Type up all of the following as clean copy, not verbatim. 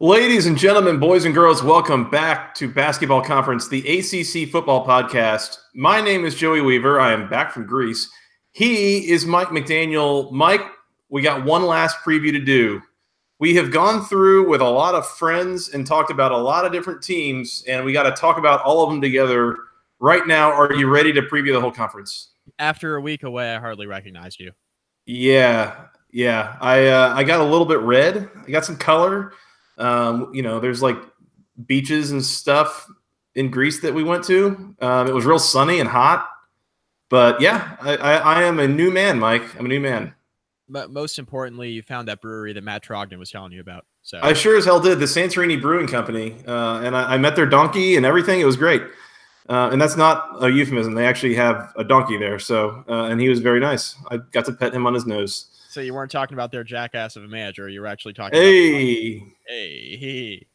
Ladies and gentlemen, boys and girls, welcome back to Basketball Conference, the ACC football podcast. My name is Joey Weaver. I am back from Greece. He is Mike McDaniel. Mike, we got one last preview to do. We have gone through with a lot of friends and talked about a lot of different teams, and we got to talk about all of them together right now. Are you ready to preview the whole conference? After a week away, I hardly recognized you. Yeah. I got a little bit red. I got some color. There's like beaches and stuff in Greece that we went to. It was real sunny and hot. But yeah, I am a new man, Mike. I'm a new man. But most importantly, you found that brewery that Matt Trogdon was telling you about. So I sure as hell did. The Santorini Brewing Company. And I met their donkey and everything. It was great. And that's not a euphemism. They actually have a donkey there. So, and he was very nice. I got to pet him on his nose. So you weren't talking about their jackass of a manager. You were actually talking Hey.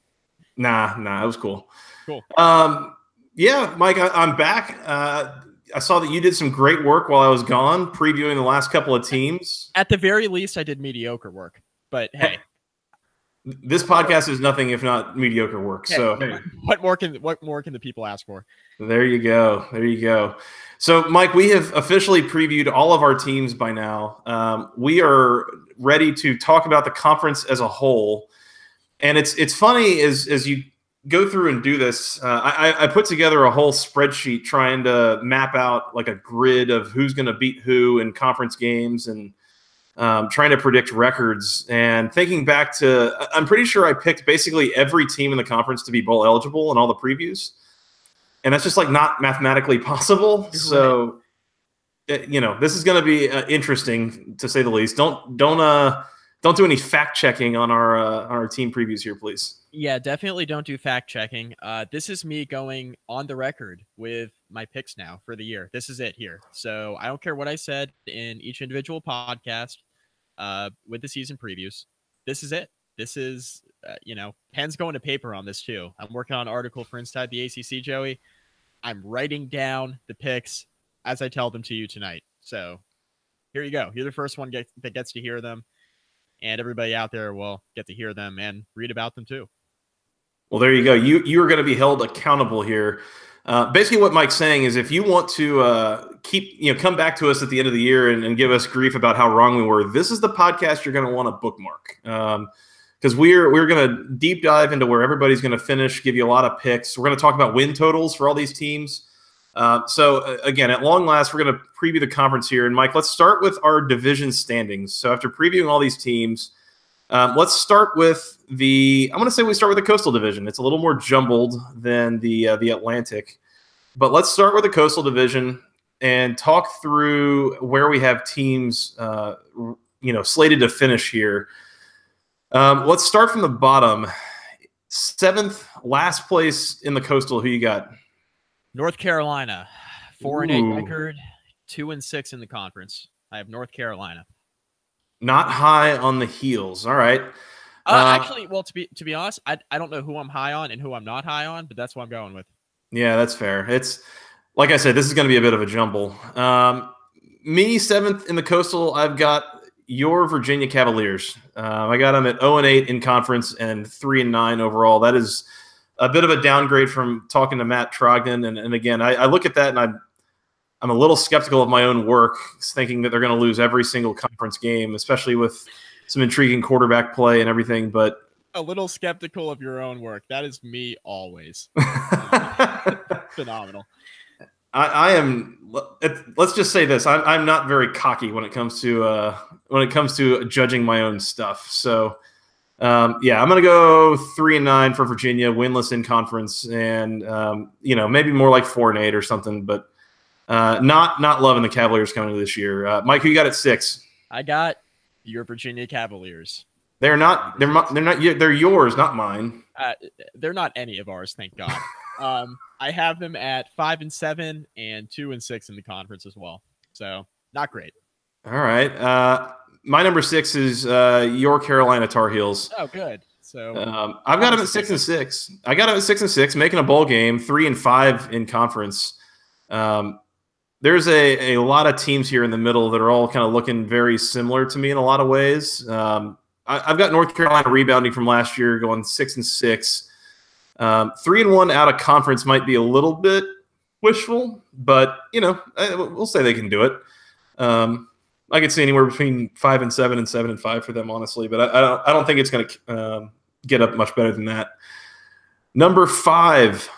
Nah, it was cool. Cool. Yeah, Mike, I'm back. I saw that you did some great work while I was gone, previewing the last couple of teams. At the very least, I did mediocre work. But hey. This podcast is nothing if not mediocre work. Hey, so what more can the people ask for? There you go. So, Mike, we have officially previewed all of our teams by now. We are ready to talk about the conference as a whole. And it's funny as you go through and do this, I put together a whole spreadsheet trying to map out like a grid of who's going to beat who in conference games and trying to predict records. And thinking back to, I'm pretty sure I picked basically every team in the conference to be bowl eligible in all the previews. And that's just like not mathematically possible. Right. So, this is going to be interesting to say the least. Don't do any fact checking on our team previews here, please. Yeah, definitely don't do fact checking. This is me going on the record with my picks now for the year. This is it here. So I don't care what I said in each individual podcast with the season previews. This is it. This is, pen's going to paper on this too. I'm working on an article for Inside the ACC, Joey. I'm writing down the picks as I tell them to you tonight. So here you go. You're the first one that gets to hear them. And everybody out there will get to hear them and read about them too. Well, there you go. You are going to be held accountable here. Basically, what Mike's saying is, if you want to come back to us at the end of the year and give us grief about how wrong we were, this is the podcast you're going to want to bookmark. Because we're going to deep dive into where everybody's going to finish, give you a lot of picks. We're going to talk about win totals for all these teams. So again, at long last, we're going to preview the conference here. And Mike, let's start with our division standings. So after previewing all these teams, let's start with we start with the Coastal Division. It's a little more jumbled than the Atlantic, but let's start with the Coastal Division and talk through where we have teams, slated to finish here. Let's start from the bottom. 7th, last place in the Coastal. Who you got? North Carolina, 4-8 record, 2-6 in the conference. I have North Carolina. Not high on the heels. All right. Actually, well, to be honest, I don't know who I'm high on and who I'm not high on, but that's what I'm going with. Yeah, that's fair. It's like I said, this is going to be a bit of a jumble. Me 7th in the Coastal. I've got your Virginia Cavaliers. I got them at 0-8 in conference and 3-9 overall. That is a bit of a downgrade from talking to Matt Trogdon. And again, I look at that and I'm a little skeptical of my own work, thinking that they're going to lose every single conference game, especially with some intriguing quarterback play and everything. But a little skeptical of your own work. That is me always. Phenomenal. I am. Let's just say this: I'm not very cocky when it comes to judging my own stuff. So, I'm going to go 3-9 for Virginia, winless in conference, and maybe more like 4-8 or something. But not loving the Cavaliers coming into this year. Mike, who you got at 6? I got your Virginia Cavaliers. They're not. They're yours, not mine. They're not any of ours, thank God. I have them at 5-7 and 2-6 in the conference as well. So not great. All right. My number 6 is your Carolina Tar Heels. Oh, good. So I've got them at 6-6. I got them at 6-6, making a bowl game, 3-5 in conference. There's a lot of teams here in the middle that are all kind of looking very similar to me in a lot of ways. I've got North Carolina rebounding from last year, going 6-6. 3-1 out of conference might be a little bit wishful, but we'll say they can do it. I could see anywhere between 5-7 and 7-5 for them, honestly, but I don't think it's going to get up much better than that. Number 5,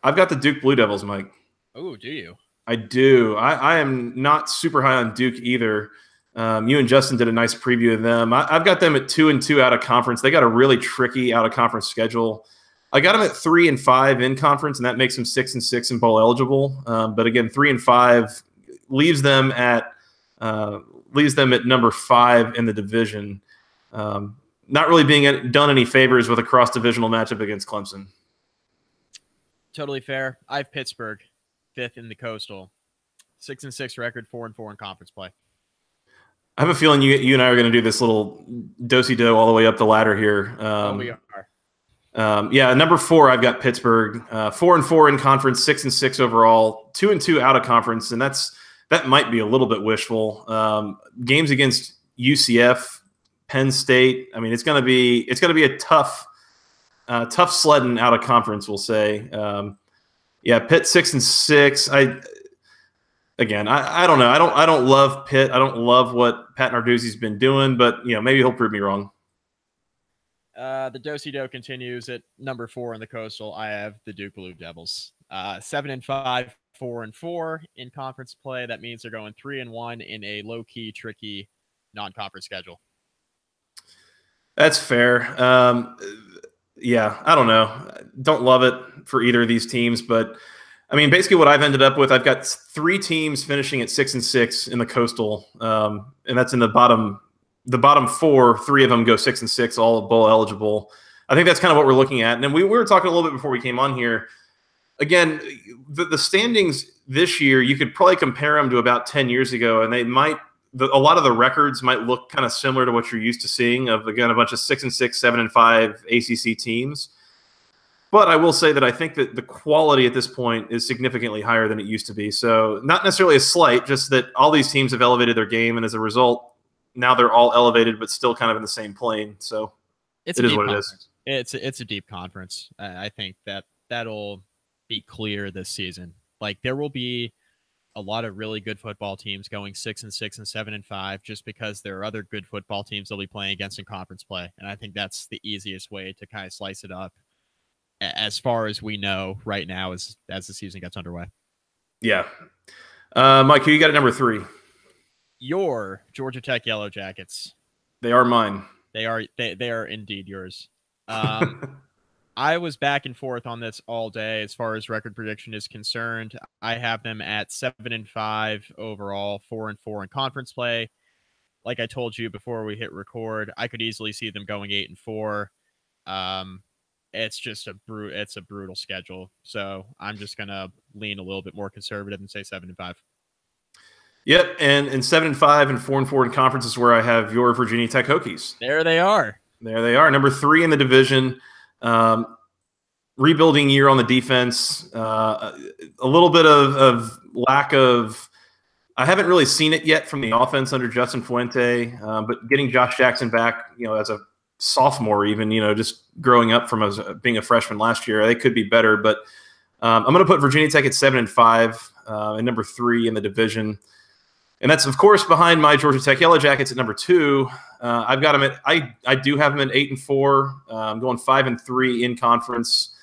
I've got the Duke Blue Devils, Mike. Oh, do you? I do. I am not super high on Duke either. You and Justin did a nice preview of them. I've got them at 2-2 out of conference. They got a really tricky out of conference schedule. I got them at 3-5 in conference, and that makes them 6-6 and bowl eligible. But again, 3-5 leaves them at number 5 in the division. Not really being done any favors with a cross-divisional matchup against Clemson. Totally fair. I have Pittsburgh 5th in the Coastal, 6-6 record, 4-4 in conference play. I have a feeling you and I are going to do this little do-si-do all the way up the ladder here. We are. Yeah, number 4, I've got Pittsburgh, 4-4 in conference, 6-6 overall, 2-2 out of conference, and that might be a little bit wishful. Games against UCF, Penn State. I mean, it's going to be a tough sledding out of conference, we'll say. Yeah, Pitt 6-6. I don't know. I don't love Pitt. I don't love what Pat Narduzzi's been doing, but maybe he'll prove me wrong. The do-si-do continues at number 4 in the Coastal. I have the Duke Blue Devils, 7-5, 4-4 in conference play. That means they're going 3-1 in a low-key, tricky non-conference schedule. That's fair. Yeah, I don't know. Don't love it for either of these teams, but I mean, basically what I've ended up with, I've got 3 teams finishing at 6-6 in the Coastal, and that's in the bottom 4. 3 of them go 6-6, all bowl eligible. I think that's kind of what we're looking at. And then we were talking a little bit before we came on here. Again, the standings this year, you could probably compare them to about 10 years ago, and a lot of the records might look kind of similar to what you're used to seeing of, again, a bunch of 6-6, 7-5 ACC teams. But I will say that I think that the quality at this point is significantly higher than it used to be. So not necessarily a slight, just that all these teams have elevated their game, and as a result, now they're all elevated, but still kind of in the same plane. So it is what it is. It's a deep conference. I think that'll be clear this season. Like, there will be a lot of really good football teams going 6-6 and 7-5 just because there are other good football teams they'll be playing against in conference play. And I think that's the easiest way to kind of slice it up as far as we know right now as the season gets underway. Yeah. Mike, who you got at number 3? Your Georgia Tech Yellow Jackets. They are mine. They are indeed yours. I was back and forth on this all day as far as record prediction is concerned. I have them at 7-5 overall, 4-4 in conference play. Like I told you before we hit record, I could easily see them going 8-4. It's just a brutal schedule. So I'm just gonna lean a little bit more conservative and say 7-5. Yep, and 7-5 and 4-4 in conference is where I have your Virginia Tech Hokies. There they are. Number 3 in the division. Rebuilding year on the defense. A little bit of lack of. I haven't really seen it yet from the offense under Justin Fuente, but getting Josh Jackson back, as a sophomore, even just growing up from being a freshman last year, they could be better. But I'm going to put Virginia Tech at 7-5 and number 3 in the division. And that's, of course, behind my Georgia Tech Yellow Jackets at number 2. I've got them at I do have them at 8-4. I'm going 5-3 in conference,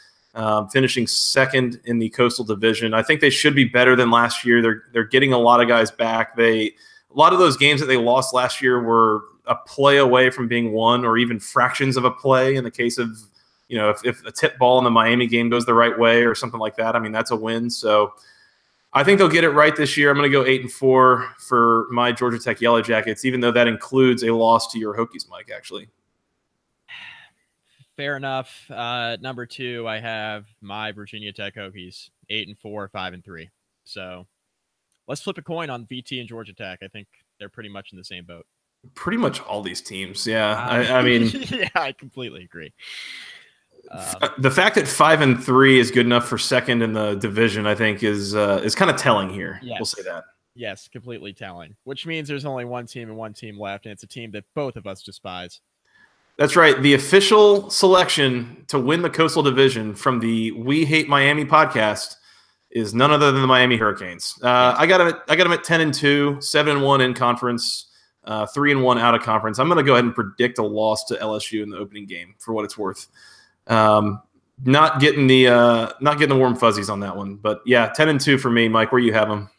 finishing 2nd in the Coastal Division. I think they should be better than last year. They're getting a lot of guys back. A lot of those games that they lost last year were a play away from being won, or even fractions of a play. In the case of if a tip ball in the Miami game goes the right way or something like that, I mean, that's a win. So I think they'll get it right this year. I'm going to go 8-4 for my Georgia Tech Yellow Jackets, even though that includes a loss to your Hokies, Mike, actually. Fair enough. Number 2, I have my Virginia Tech Hokies, 8-4, 5-3. So let's flip a coin on VT and Georgia Tech. I think they're pretty much in the same boat. Pretty much all these teams, yeah. I mean, yeah, I completely agree. The fact that 5-3 is good enough for 2nd in the division, I think, is kind of telling here. Yes. We'll say that. Yes, completely telling. Which means there's only one team and one team left, and it's a team that both of us despise. That's right. The official selection to win the Coastal Division from the We Hate Miami podcast is none other than the Miami Hurricanes. Yes. I got them at 10-2, 7-1 in conference, 3-1 out of conference. I'm going to go ahead and predict a loss to LSU in the opening game for what it's worth. Not getting the warm fuzzies on that one, but yeah, 10-2 for me. Mike, where you have them?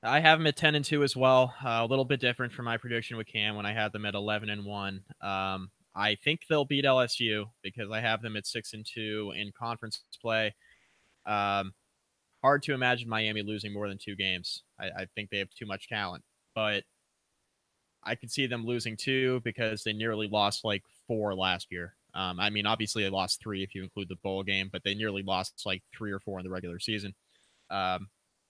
I have them at 10-2 as well. A little bit different from my prediction with Cam when I had them at 11-1. I think they'll beat LSU because I have them at 6-2 in conference play. Hard to imagine Miami losing more than 2 games. I think they have too much talent, but I could see them losing 2 because they nearly lost like 4 last year. I mean, obviously they lost 3 if you include the bowl game, but they nearly lost like 3 or 4 in the regular season.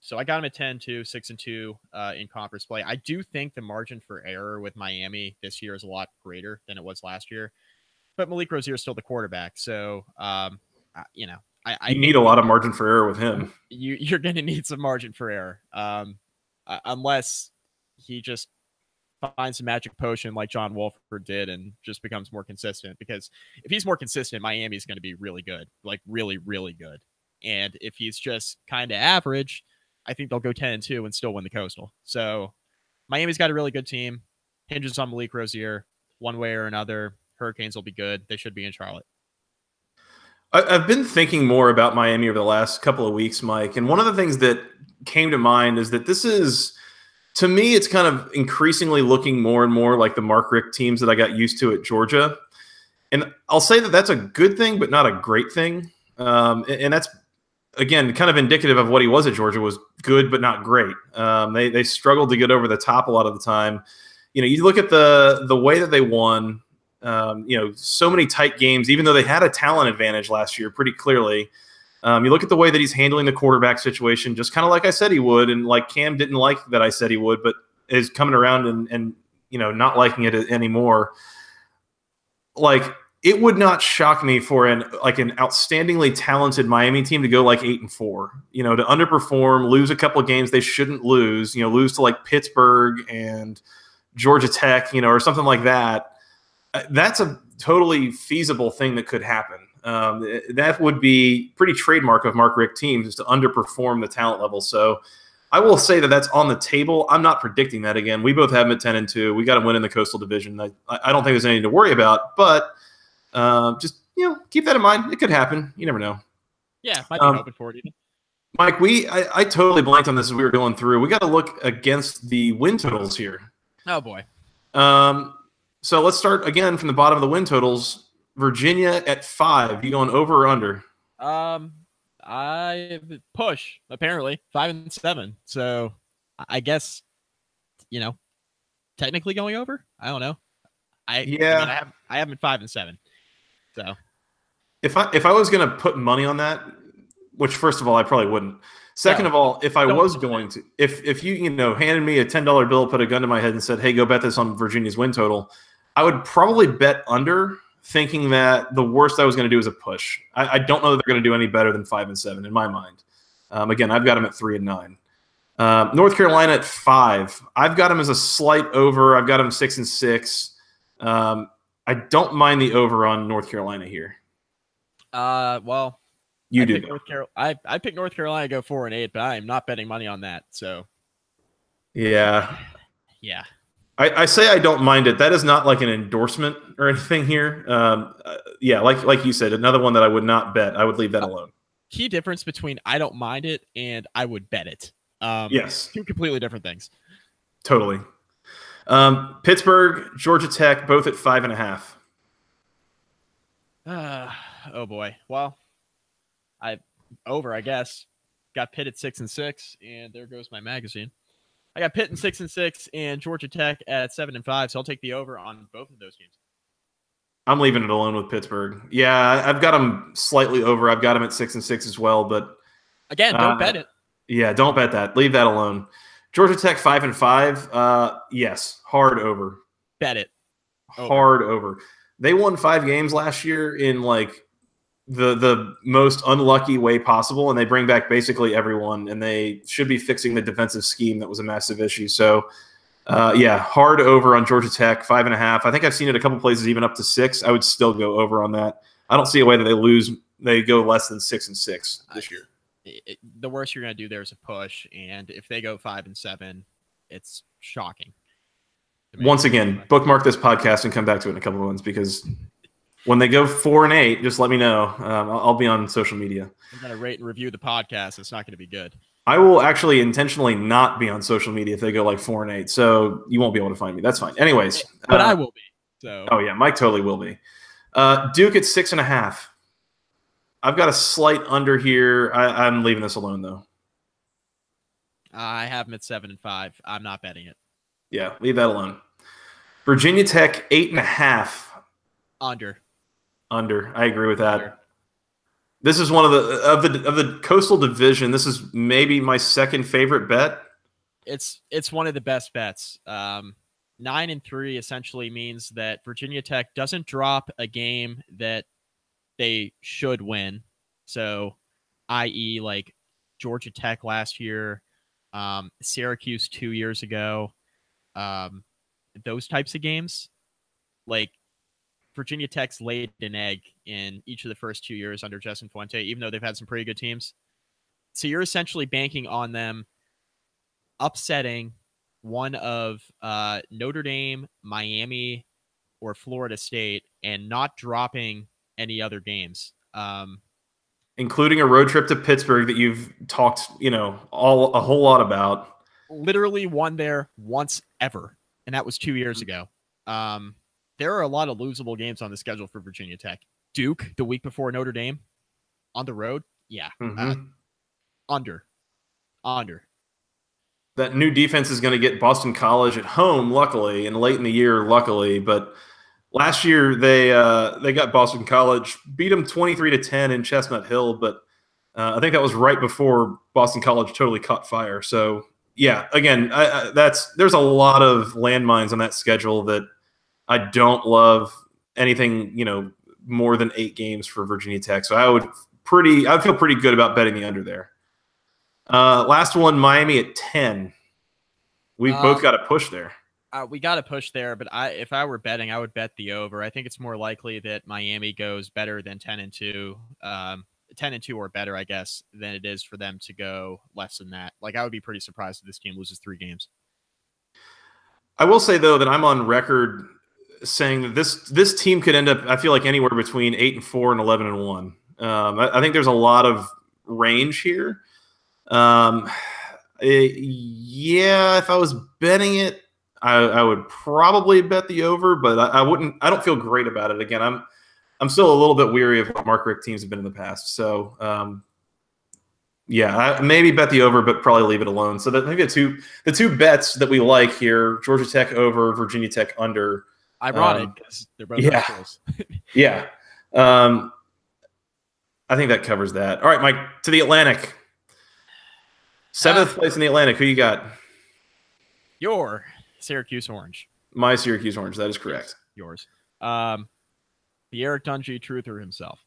So I got them at 10-2, 6-2 in conference play. I do think the margin for error with Miami this year is a lot greater than it was last year. But Malik Rozier is still the quarterback, so you know, I need a lot of margin for error with him. You're going to need some margin for error, unless he just finds a magic potion like John Wolford did and just becomes more consistent. Because if he's more consistent, Miami's going to be really good, like really, really good. And if he's just kind of average, I think they'll go 10-2 and still win the Coastal. So Miami's got a really good team. Hinges on Malik Rozier one way or another. Hurricanes will be good. They should be in Charlotte. I've been thinking more about Miami over the last couple of weeks, Mike. And one of the things that came to mind is that this is, to me, it's kind of increasingly looking more and more like the Mark Richt teams that I got used to at Georgia. And I'll say that that's a good thing, but not a great thing. And that's, again, kind of indicative of what he was at Georgia, was good but not great. They struggled to get over the top a lot of the time. You know, you look at the way that they won, so many tight games, even though they had a talent advantage last year pretty clearly. You look at the way that he's handling the quarterback situation, just kind of like I said he would, and like Cam didn't like that I said he would, but is coming around and not liking it anymore. Like, it would not shock me for an outstandingly talented Miami team to go like 8-4, to underperform, lose a couple of games they shouldn't lose, lose to like Pittsburgh and Georgia Tech, or something like that. That's a totally feasible thing that could happen. That would be pretty trademark of Mark Richt teams, is to underperform the talent level. So I will say that that's on the table. I'm not predicting that again. We both have them at 10-2. We got to win in the Coastal Division. I don't think there's anything to worry about, but just keep that in mind. It could happen. You never know. Yeah, might be hoping for it even. Mike, I totally blanked on this as we were going through. We got to look against the win totals here. Oh boy. So let's start again from the bottom of the win totals. Virginia at 5. You going over or under? I push, apparently 5-7. So I guess, technically going over. I don't know. I have them at 5-7. So if I was going to put money on that, which first of all I probably wouldn't. Second of all, if I was going to, if you handed me a $10 bill, put a gun to my head, and said, "Hey, go bet this on Virginia's win total," I would probably bet under, thinking that the worst I was going to do is a push. I don't know that they're going to do any better than 5-7 in my mind. Again, I've got them at 3-9. North Carolina at 5. I've got them as a slight over. I've got them 6-6. I don't mind the over on North Carolina here. Well, you do. I picked North Carolina to go 4-8, but I am not betting money on that. So, yeah. I say I don't mind it. That is not like an endorsement or anything here. Like you said, another one that I would not bet. I would leave that alone. Key difference between I don't mind it and I would bet it. Yes. 2 completely different things. Totally. Pittsburgh, Georgia Tech, both at 5.5. Oh boy. Well, I guess. Got Pitt at 6-6, and there goes my magazine. I got Pitt at 6-6 and Georgia Tech at 7-5, so I'll take the over on both of those teams. I'm leaving it alone with Pittsburgh. Yeah, I've got them slightly over. I've got them at 6-6 as well, but again, don't bet it. Yeah, don't bet that. Leave that alone. Georgia Tech 5-5. Yes, hard over. Bet it. Hard over. They won 5 games last year in like the most unlucky way possible, and they bring back basically everyone, and they should be fixing the defensive scheme that was a massive issue. So Yeah, hard over on Georgia Tech, 5.5. I think I've seen it a couple places even up to 6. I would still go over on that. I don't see a way that they lose. They go less than 6-6 this year. The worst you're going to do there is a push, and if they go 5-7, it's shocking. Once again, bookmark this podcast and come back to it in a couple of months, because when they go 4-8, just let me know. I'll be on social media. I'm going to rate and review the podcast. It's not going to be good. I will actually intentionally not be on social media if they go like 4-8, so you won't be able to find me. That's fine. Anyways, but I will be. So. Oh yeah, Mike totally will be. Duke at 6.5. I've got a slight under here. I'm leaving this alone though. I have them at 7-5. I'm not betting it. Yeah, leave that alone. Virginia Tech 8.5. Under. I agree with that. Under. This is one of the Coastal Division. This is maybe my second favorite bet. It's one of the best bets. 9-3 essentially means that Virginia Tech doesn't drop a game that they should win. So, i.e., like Georgia Tech last year, Syracuse 2 years ago, those types of games. Like Virginia Tech's laid an egg in each of the first 2 years under Justin Fuente, even though they've had some pretty good teams. So you're essentially banking on them upsetting one of Notre Dame, Miami, or Florida State and not dropping any other games. Including a road trip to Pittsburgh that you've talked, a whole lot about. Literally won there once ever, and that was 2 years ago. There are a lot of losable games on the schedule for Virginia Tech. Duke the week before Notre Dame on the road. Yeah. Mm-hmm. Under. That new defense is going to get Boston College at home, luckily, and late in the year, luckily. But last year they got Boston College, beat them 23-10 in Chestnut Hill. But I think that was right before Boston College totally caught fire. So yeah, again, there's a lot of landmines on that schedule that I don't love anything, more than 8 games for Virginia Tech. So I'd feel pretty good about betting the under there. Last one, Miami at 10. We've both got to push there. We got to push there, but if I were betting, I would bet the over. I think it's more likely that Miami goes better than 10-2, 10-2 or better, I guess, than it is for them to go less than that. Like, I would be pretty surprised if this team loses 3 games. I will say though that I'm on record saying that this team could end up, I feel like, anywhere between 8-4 and 11-1. I think there's a lot of range here. Yeah, if I was betting it, I would probably bet the over, but I wouldn't. I don't feel great about it. Again, I'm still a little bit weary of what Mark Richt teams have been in the past. So yeah, I maybe bet the over, but probably leave it alone. So that maybe the two bets that we like here: Georgia Tech over, Virginia Tech under. Ironic, because they're both rivals. Yeah. I think that covers that. All right, Mike, to the Atlantic. 7th place in the Atlantic. Who you got? Your Syracuse Orange. My Syracuse Orange. That is correct. Yours. The Eric Dungy truther himself.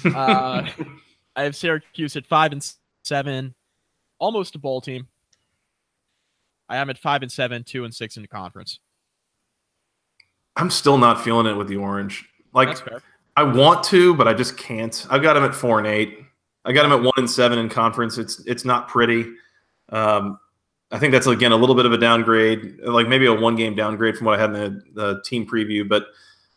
I have Syracuse at 5-7, almost a bowl team. I am at 5-7, 2-6 in the conference. I'm still not feeling it with the Orange. Like, that's fair. I want to, but I just can't. I've got them at 4-8. I got them at 1-7 in conference. It's not pretty. I think that's, again, a little bit of a downgrade, like maybe a 1-game downgrade from what I had in the team preview. But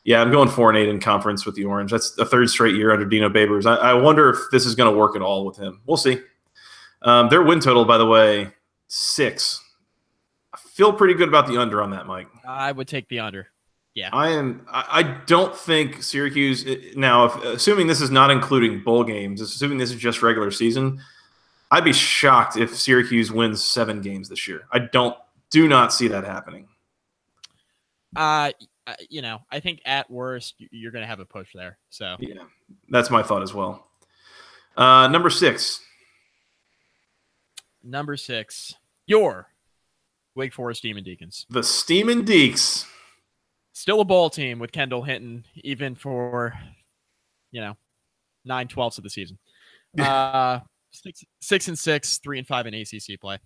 yeah, I'm going 4-8 in conference with the Orange. That's the 3rd straight year under Dino Babers. I wonder if this is going to work at all with him. We'll see. Their win total, by the way, 6. I feel pretty good about the under on that, Mike. I would take the under. Yeah, I don't think Syracuse now. Assuming this is not including bowl games, assuming this is just regular season, I'd be shocked if Syracuse wins 7 games this year. I do not see that happening. I think at worst you're going to have a push there. So yeah, that's my thought as well. Number 6. Number 6, your Wake Forest Demon Deacons. The Steamin' Deeks. Still a bowl team with Kendall Hinton, even for, 9/12 of the season. 6-6, 3-5 in ACC play.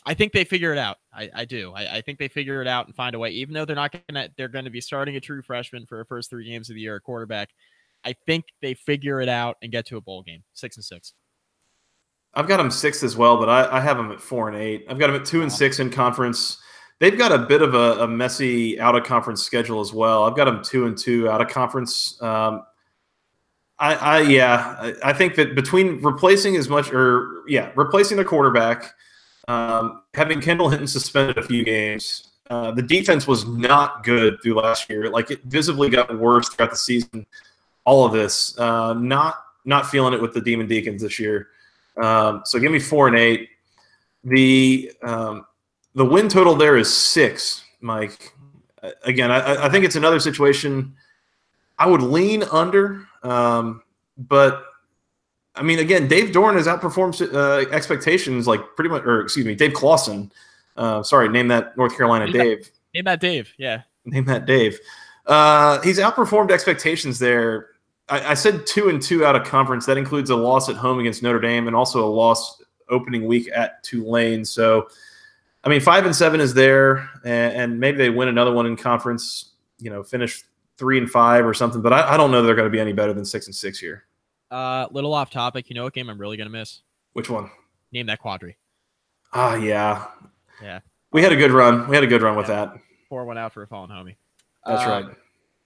I think they figure it out. I do. I think they figure it out and find a way. Even though they're going to be starting a true freshman for the first 3 games of the year, a quarterback. I think they figure it out and get to a bowl game. 6-6. I've got them 6th as well, but I have them at 4-8. I've got them at 2-6 in conference. They've got a bit of a messy out of conference schedule as well. I've got them 2-2 out of conference. I think that between replacing the quarterback, having Kendall Hinton suspended a few games, the defense was not good through last year. Like, it visibly got worse throughout the season. All of this, not feeling it with the Demon Deacons this year. So give me 4-8. The win total there is 6, Mike. Again, I think it's another situation. I would lean under, but I mean, again, Dave Dorn has outperformed expectations, like pretty much. Or excuse me, Dave Clawson. Sorry, name that North Carolina Dave. Name that Dave. Yeah, name that Dave. He's outperformed expectations there. I said 2-2 out of conference. That includes a loss at home against Notre Dame and also a loss opening week at Tulane. So, I mean, 5-7 is there, and maybe they win another one in conference. Finish 3-5 or something. But I don't know they're going to be any better than 6-6 here. Little off topic. You know what game I'm really going to miss? Which one? Name that quadri. Yeah. Yeah. We had a good run. With that. Pour one out for a fallen homie. That's right.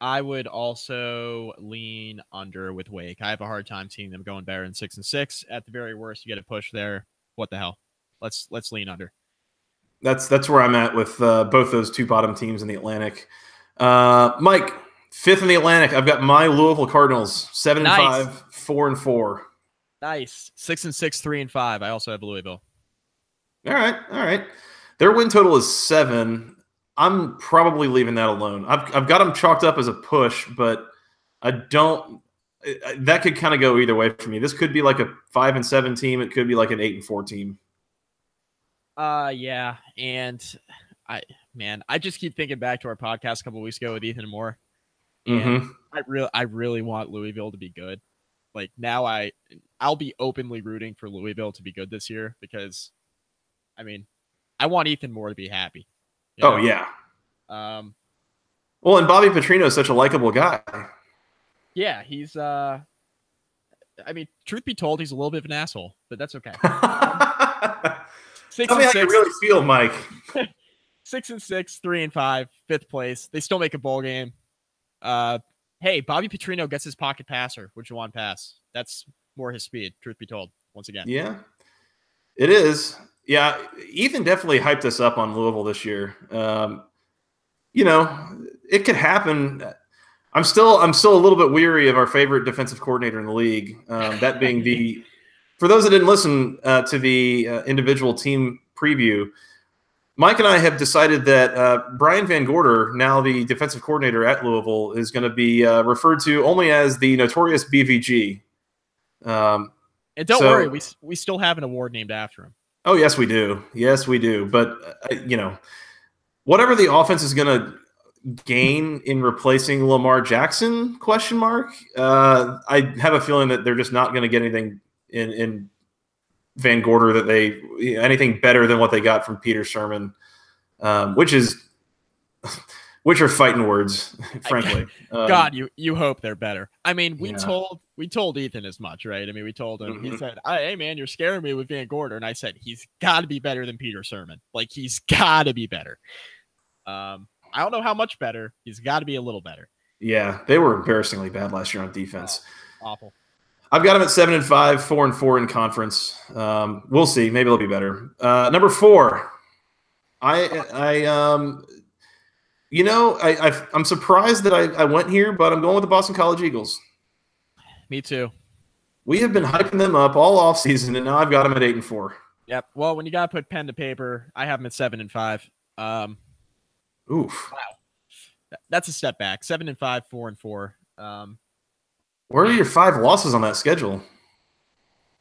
I would also lean under with Wake. I have a hard time seeing them going better than 6-6. At the very worst, you get a push there. What the hell? Let's lean under. That's where I'm at with both those two bottom teams in the Atlantic. Mike, 5th in the Atlantic. I've got my Louisville Cardinals 7-5, 4-4. Nice. 6-6, 3-5. I also have Louisville. All right. Their win total is 7. I'm probably leaving that alone. I've got them chalked up as a push, but I don't. That could kind of go either way for me. This could be like a 5-7 team. It could be like an 8-4 team. Yeah, and I just keep thinking back to our podcast a couple of weeks ago with Ethan and Moore. And I really want Louisville to be good. Like, now I'll be openly rooting for Louisville to be good this year because, I mean, I want Ethan Moore to be happy. Oh, yeah. Well, and Bobby Petrino is such a likable guy. Yeah, he's I mean, truth be told, he's a little bit of an asshole, but that's okay. Tell me how you really feel, Mike. 6-6, 3-5, 5th place. They still make a bowl game. Hey, Bobby Petrino gets his pocket passer, which you want pass. That's more his speed, truth be told, once again. Yeah, it is. Yeah, Ethan definitely hyped us up on Louisville this year. It could happen. I'm still a little bit weary of our favorite defensive coordinator in the league. That being for those that didn't listen to the individual team preview, Mike and I have decided that Brian Van Gorder, now the defensive coordinator at Louisville, is going to be referred to only as the notorious BVG. And don't worry, we still have an award named after him. Oh, yes, we do. Yes, we do. But, whatever the offense is going to gain in replacing Lamar Jackson, ? I have a feeling that they're just not going to get anything in Van Gorder anything better than what they got from Peter Sherman, which are fighting words, frankly. God, you hope they're better. I mean, we told Ethan as much, right? I mean, we told him. He said, "Hey, man, you're scaring me with Van Gorder," and I said, "He's got to be better than Peter Sherman. Like, he's got to be better." I don't know how much better. He's got to be a little better. Yeah, they were embarrassingly bad last year on defense. Awful. I've got them at 7-5, 4-4 in conference. We'll see. Maybe they'll be better. Number 4, I'm surprised that I went here, but I'm going with the Boston College Eagles. Me too. We have been hyping them up all offseason, and now I've got them at 8-4. Yep. Well, when you got to put pen to paper, I have them at 7-5. Oof. Wow. That's a step back. 7-5, 4-4. Where are your 5 losses on that schedule?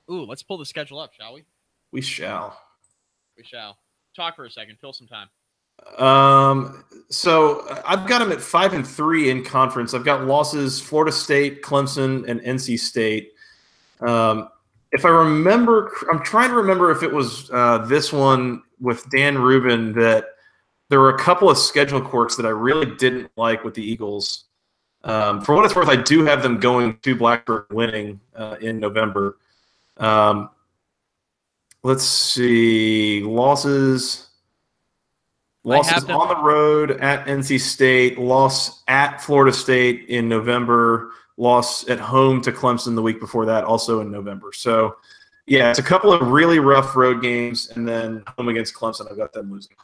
Ooh, let's pull the schedule up, shall we? We shall. Talk for a second. Fill some time. So I've got them at 5-3 in conference. I've got losses: Florida State, Clemson, and NC State. If I remember, I'm trying to remember if it was this one with Dan Rubin that there were a couple of schedule quirks that I really didn't like with the Eagles. For what it's worth, I do have them going to Blacksburg winning in November. Let's see. Losses on the road at NC State, loss at Florida State in November, loss at home to Clemson the week before that, also in November. So, yeah, it's a couple of really rough road games, and then home against Clemson, I've got them losing.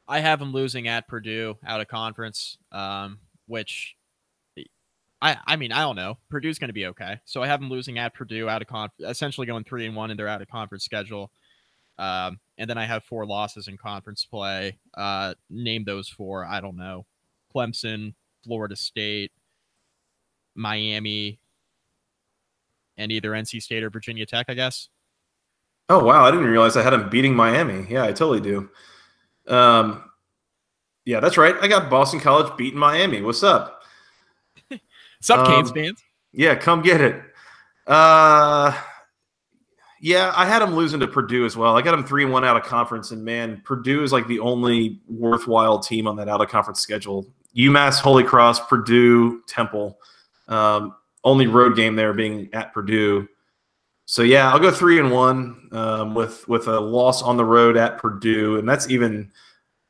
I have them losing at Purdue out of conference, which I mean, I don't know. Purdue's going to be okay. So I have them losing at Purdue out of conference, essentially going 3-1 in their out of conference schedule. And then I have 4 losses in conference play. Name those 4. I don't know. Clemson, Florida State, Miami, and either NC State or Virginia Tech, I guess. Oh, wow. I didn't realize I had them beating Miami. Yeah, I totally do. Yeah, that's right. I got Boston College beating Miami. What's up? Sup, Canes fans? Yeah, come get it. Yeah, I had them losing to Purdue as well. I got them 3-1 out of conference, and man, Purdue is like the only worthwhile team on that out of conference schedule. UMass, Holy Cross, Purdue, Temple. Only road game there being at Purdue. So yeah, I'll go 3-1 with a loss on the road at Purdue, and that's even.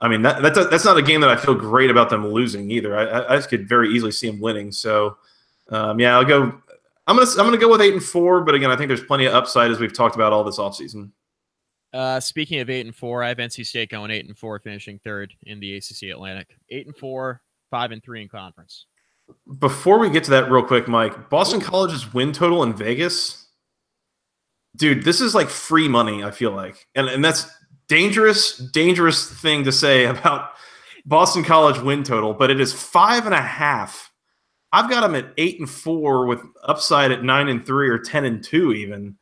I mean, that's not a game that I feel great about them losing either. I just could very easily see them winning. So, yeah, I'll go. I'm gonna go with 8-4. But again, I think there's plenty of upside as we've talked about all this offseason. Speaking of 8-4, I have NC State going 8-4, finishing 3rd in the ACC Atlantic. 8-4, 5-3 in conference. Before we get to that, real quick, Mike, Boston College's win total in Vegas, dude, this is like free money. I feel like, and that's. Dangerous thing to say about Boston College win total, but it is 5.5. I've got them at 8-4 with upside at 9-3 or 10-2 even.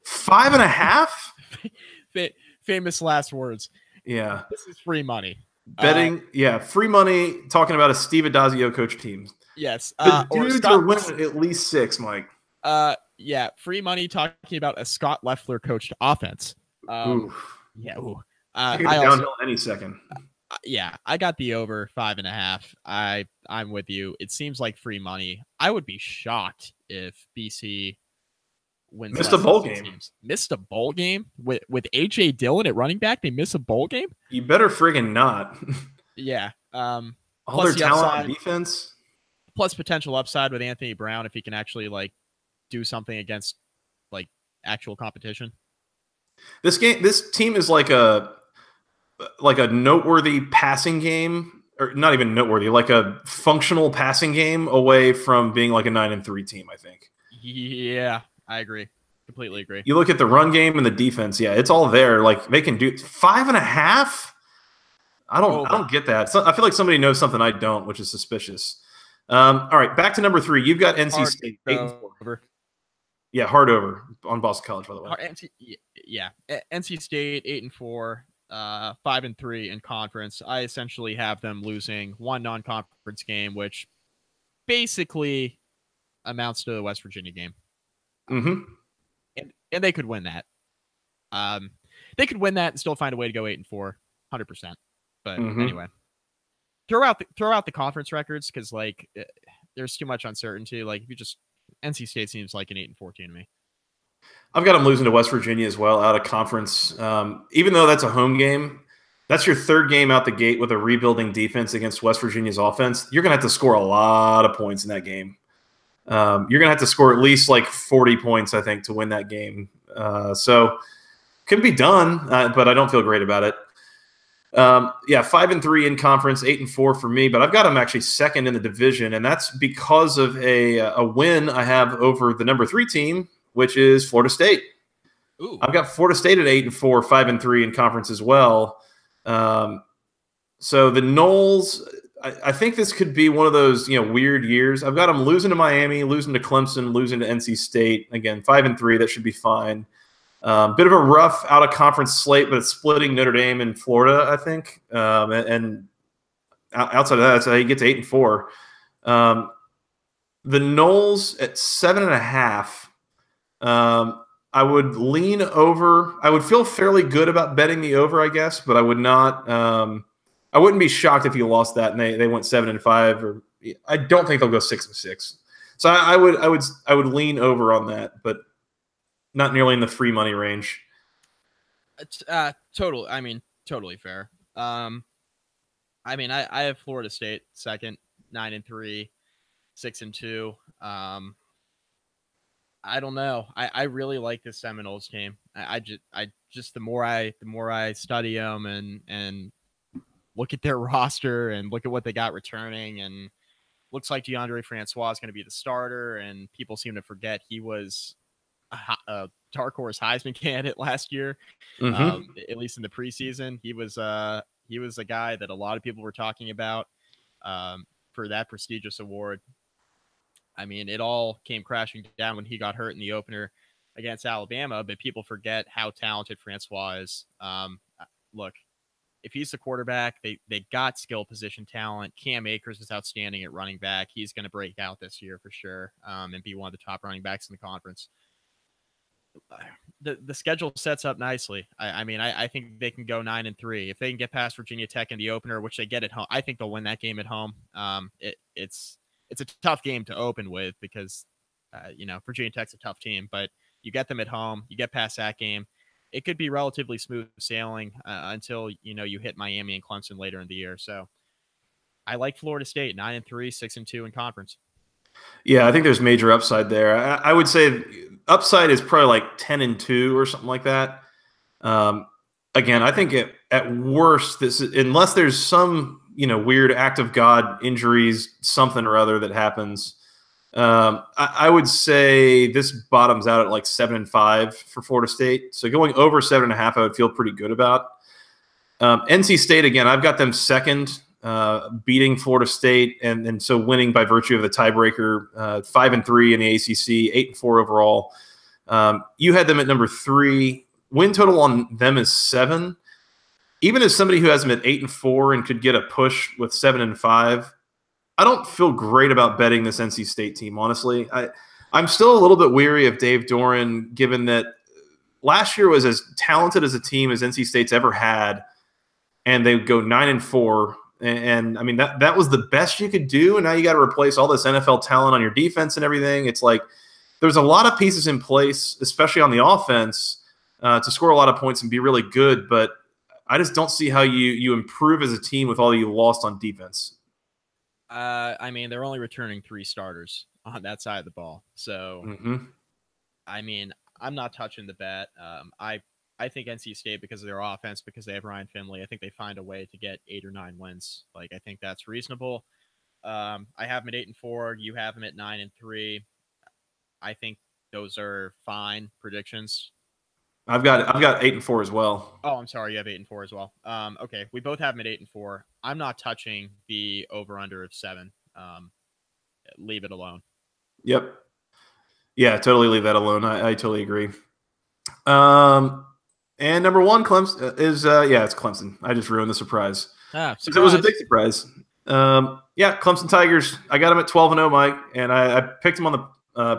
5.5? Famous last words. Yeah. This is free money. Betting, free money talking about a Steve Adazio coach team. Yes. The dudes are winning at least 6, Mike. Yeah, free money talking about a Scott Loeffler coached offense. Yeah. I could go downhill any second. Yeah, I got the over 5.5. I'm with you. It seems like free money. I would be shocked if BC wins. Missed a bowl game. Missed a bowl game with AJ Dillon at running back. They miss a bowl game. You better friggin' not. Yeah. All their talent on defense. Plus potential upside with Anthony Brown if he can actually like do something against like actual competition. This team is like a noteworthy passing game, or not even noteworthy, like a functional passing game away from being like a 9-3 team, I think. Yeah, I agree. Completely agree. You look at the run game and the defense, yeah, it's all there. Like they can do 5.5. I don't get that. So, I feel like somebody knows something I don't, which is suspicious. All right, back to number 3. You've got NC State 8-4. Yeah, hard over on Boston College, by the way. NC State 8-4, 5-3 in conference. I essentially have them losing one non-conference game, which basically amounts to the West Virginia game. Mm-hmm. And they could win that. They could win that and still find a way to go 8-4, 100%. But anyway, throw out the conference records because like there's too much uncertainty. Like if you just NC State seems like an 8-4 team to me. I've got them losing to West Virginia as well out of conference. Even though that's a home game, that's your 3rd game out the gate with a rebuilding defense against West Virginia's offense. You're going to have to score a lot of points in that game. You're going to have to score at least like 40 points, I think, to win that game. So could be done, but I don't feel great about it. 5-3 in conference, 8-4 for me, but I've got them actually 2nd in the division, and that's because of a win I have over the number 3 team, which is Florida State. Ooh. I've got Florida State at 8-4, 5-3 in conference as well. So the Noles, I think this could be one of those weird years. I've got them losing to Miami, losing to Clemson, losing to NC State. Again, 5-3, that should be fine. Bit of a rough out-of-conference slate, but it's splitting Notre Dame and Florida, I think. And outside of that, that's how you get to 8-4. The Noles at 7.5. I would lean over. I would feel fairly good about betting the over, I guess, but I would not. I wouldn't be shocked if you lost that and they went 7-5, or I don't think they'll go 6-6. So I would lean over on that, but not nearly in the free money range. It's totally fair. I have Florida State second, 9-3, 6-2. I don't know. I really like this Seminoles team. I just the more I study them and look at their roster and look at what they got returning, and looks like DeAndre Francois is going to be the starter, and people seem to forget he was a dark horse Heisman candidate last year. At least in the preseason, he was a guy that a lot of people were talking about for that prestigious award. I mean, it all came crashing down when he got hurt in the opener against Alabama, but people forget how talented Francois is. Look, if he's the quarterback, they got skill position talent. Cam Akers is outstanding at running back. He's going to break out this year for sure, and be one of the top running backs in the conference. The schedule sets up nicely. I think they can go 9-3 if they can get past Virginia Tech in the opener, which they get at home. I think they'll win that game at home. It's a tough game to open with because Virginia Tech's a tough team, but you get them at home, you get past that game, it could be relatively smooth sailing until you hit Miami and Clemson later in the year. So I like Florida State 9-3, 6-2 in conference. Yeah, I think there's major upside there. I would say upside is probably like 10-2 or something like that. Again, I think at worst, unless there's some weird act of God, injuries, something or other that happens, I would say this bottoms out at like 7-5 for Florida State. So going over 7.5, I would feel pretty good about. NC State, again, I've got them second, beating Florida State, and so winning by virtue of the tiebreaker. 5-3 in the ACC, 8-4 overall. You had them at number 3. Win total on them is 7. Even as somebody who has them at 8-4 and could get a push with 7-5, I don't feel great about betting this NC State team, honestly. I'm still a little bit weary of Dave Doeren, given that last year was as talented as a team as NC State's ever had, and they go 9-4. And I mean, that was the best you could do, and now you got to replace all this NFL talent on your defense and everything. It's like there's a lot of pieces in place, especially on the offense, to score a lot of points and be really good, but I just don't see how you improve as a team with all you lost on defense. They're only returning 3 starters on that side of the ball. So, I'm not touching the bet. I think NC State, because of their offense, because they have Ryan Finley, I think they find a way to get 8 or 9 wins. Like, I think that's reasonable. I have them at 8-4. You have them at 9-3. I think those are fine predictions. I've got 8-4 as well. Oh, I'm sorry. You have 8-4 as well. Okay. We both have them at 8-4. I'm not touching the over-under of 7. Leave it alone. Yep. Yeah, totally leave that alone. I totally agree. And number 1, Clemson is it's Clemson. I just ruined the surprise. It was a big surprise. Clemson Tigers. I got them at 12-0, Mike, and I picked them on the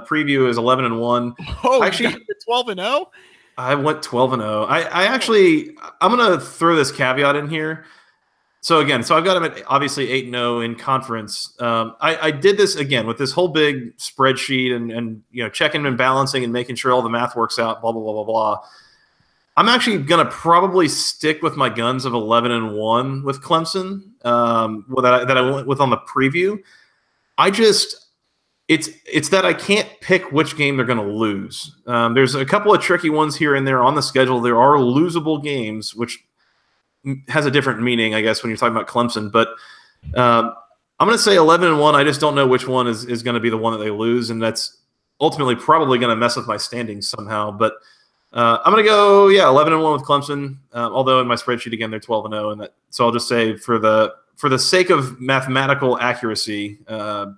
preview as 11-1. Oh, actually, 12-0. I went 12-0. I'm going to throw this caveat in here. So I've got them at obviously 8-0 in conference. I did this again with this whole big spreadsheet and checking and balancing and making sure all the math works out, blah, blah, blah, blah, blah. I'm actually going to probably stick with my guns of 11-1 with Clemson that I went with on the preview. It's that I can't pick which game they're going to lose. There's a couple of tricky ones here and there on the schedule. There are losable games, which has a different meaning, I guess, when you're talking about Clemson. But I'm going to say 11-1. I just don't know which one is going to be the one that they lose, and that's ultimately probably going to mess with my standings somehow. But I'm going to go 11-1 with Clemson. Although in my spreadsheet again they're 12-0, and so I'll just say for the sake of mathematical accuracy. 12-0,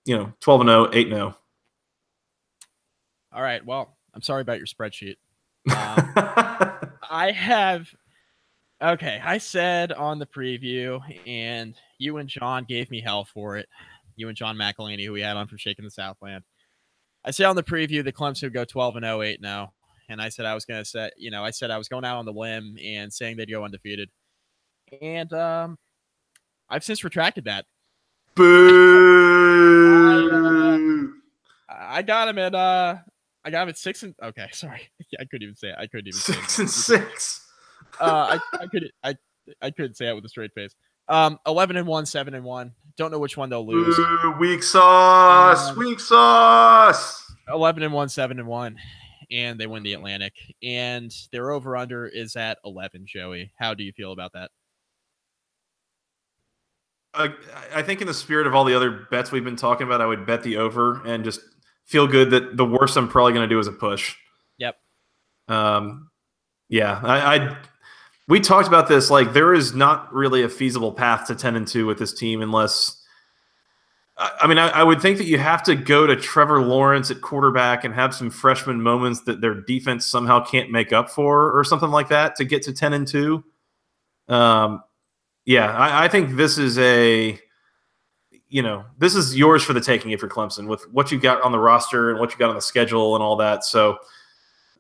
8-0. All right. Well, I'm sorry about your spreadsheet. I said on the preview, and you and John gave me hell for it. You and John McElhaney, who we had on from Shaking the Southland. I said on the preview that Clemson would go 12-0, 8-0, and I said I was going to say, I said I was going out on the limb and saying they'd go undefeated, and I've since retracted that. Boo! I got him at I got him at 6 and okay, sorry, I couldn't even say it. 6-6. I couldn't say it with a straight face. 11-1, 7-1. Don't know which one they'll lose. Boo, weak sauce. Weak sauce. 11-1, 7-1, and they win the Atlantic. And their over/under is at 11. Joey, how do you feel about that? I think in the spirit of all the other bets we've been talking about, I would bet the over and just feel good that the worst I'm probably going to do is a push. Yep. Yeah, we talked about this. Like, there is not really a feasible path to 10-2 with this team unless. I mean, I would think that you have to go to Trevor Lawrence at quarterback and have some freshman moments that their defense somehow can't make up for, or something like that, to get to 10-2. Yeah, I think this is this is yours for the taking if you're Clemson with what you got on the roster and what you got on the schedule and all that. So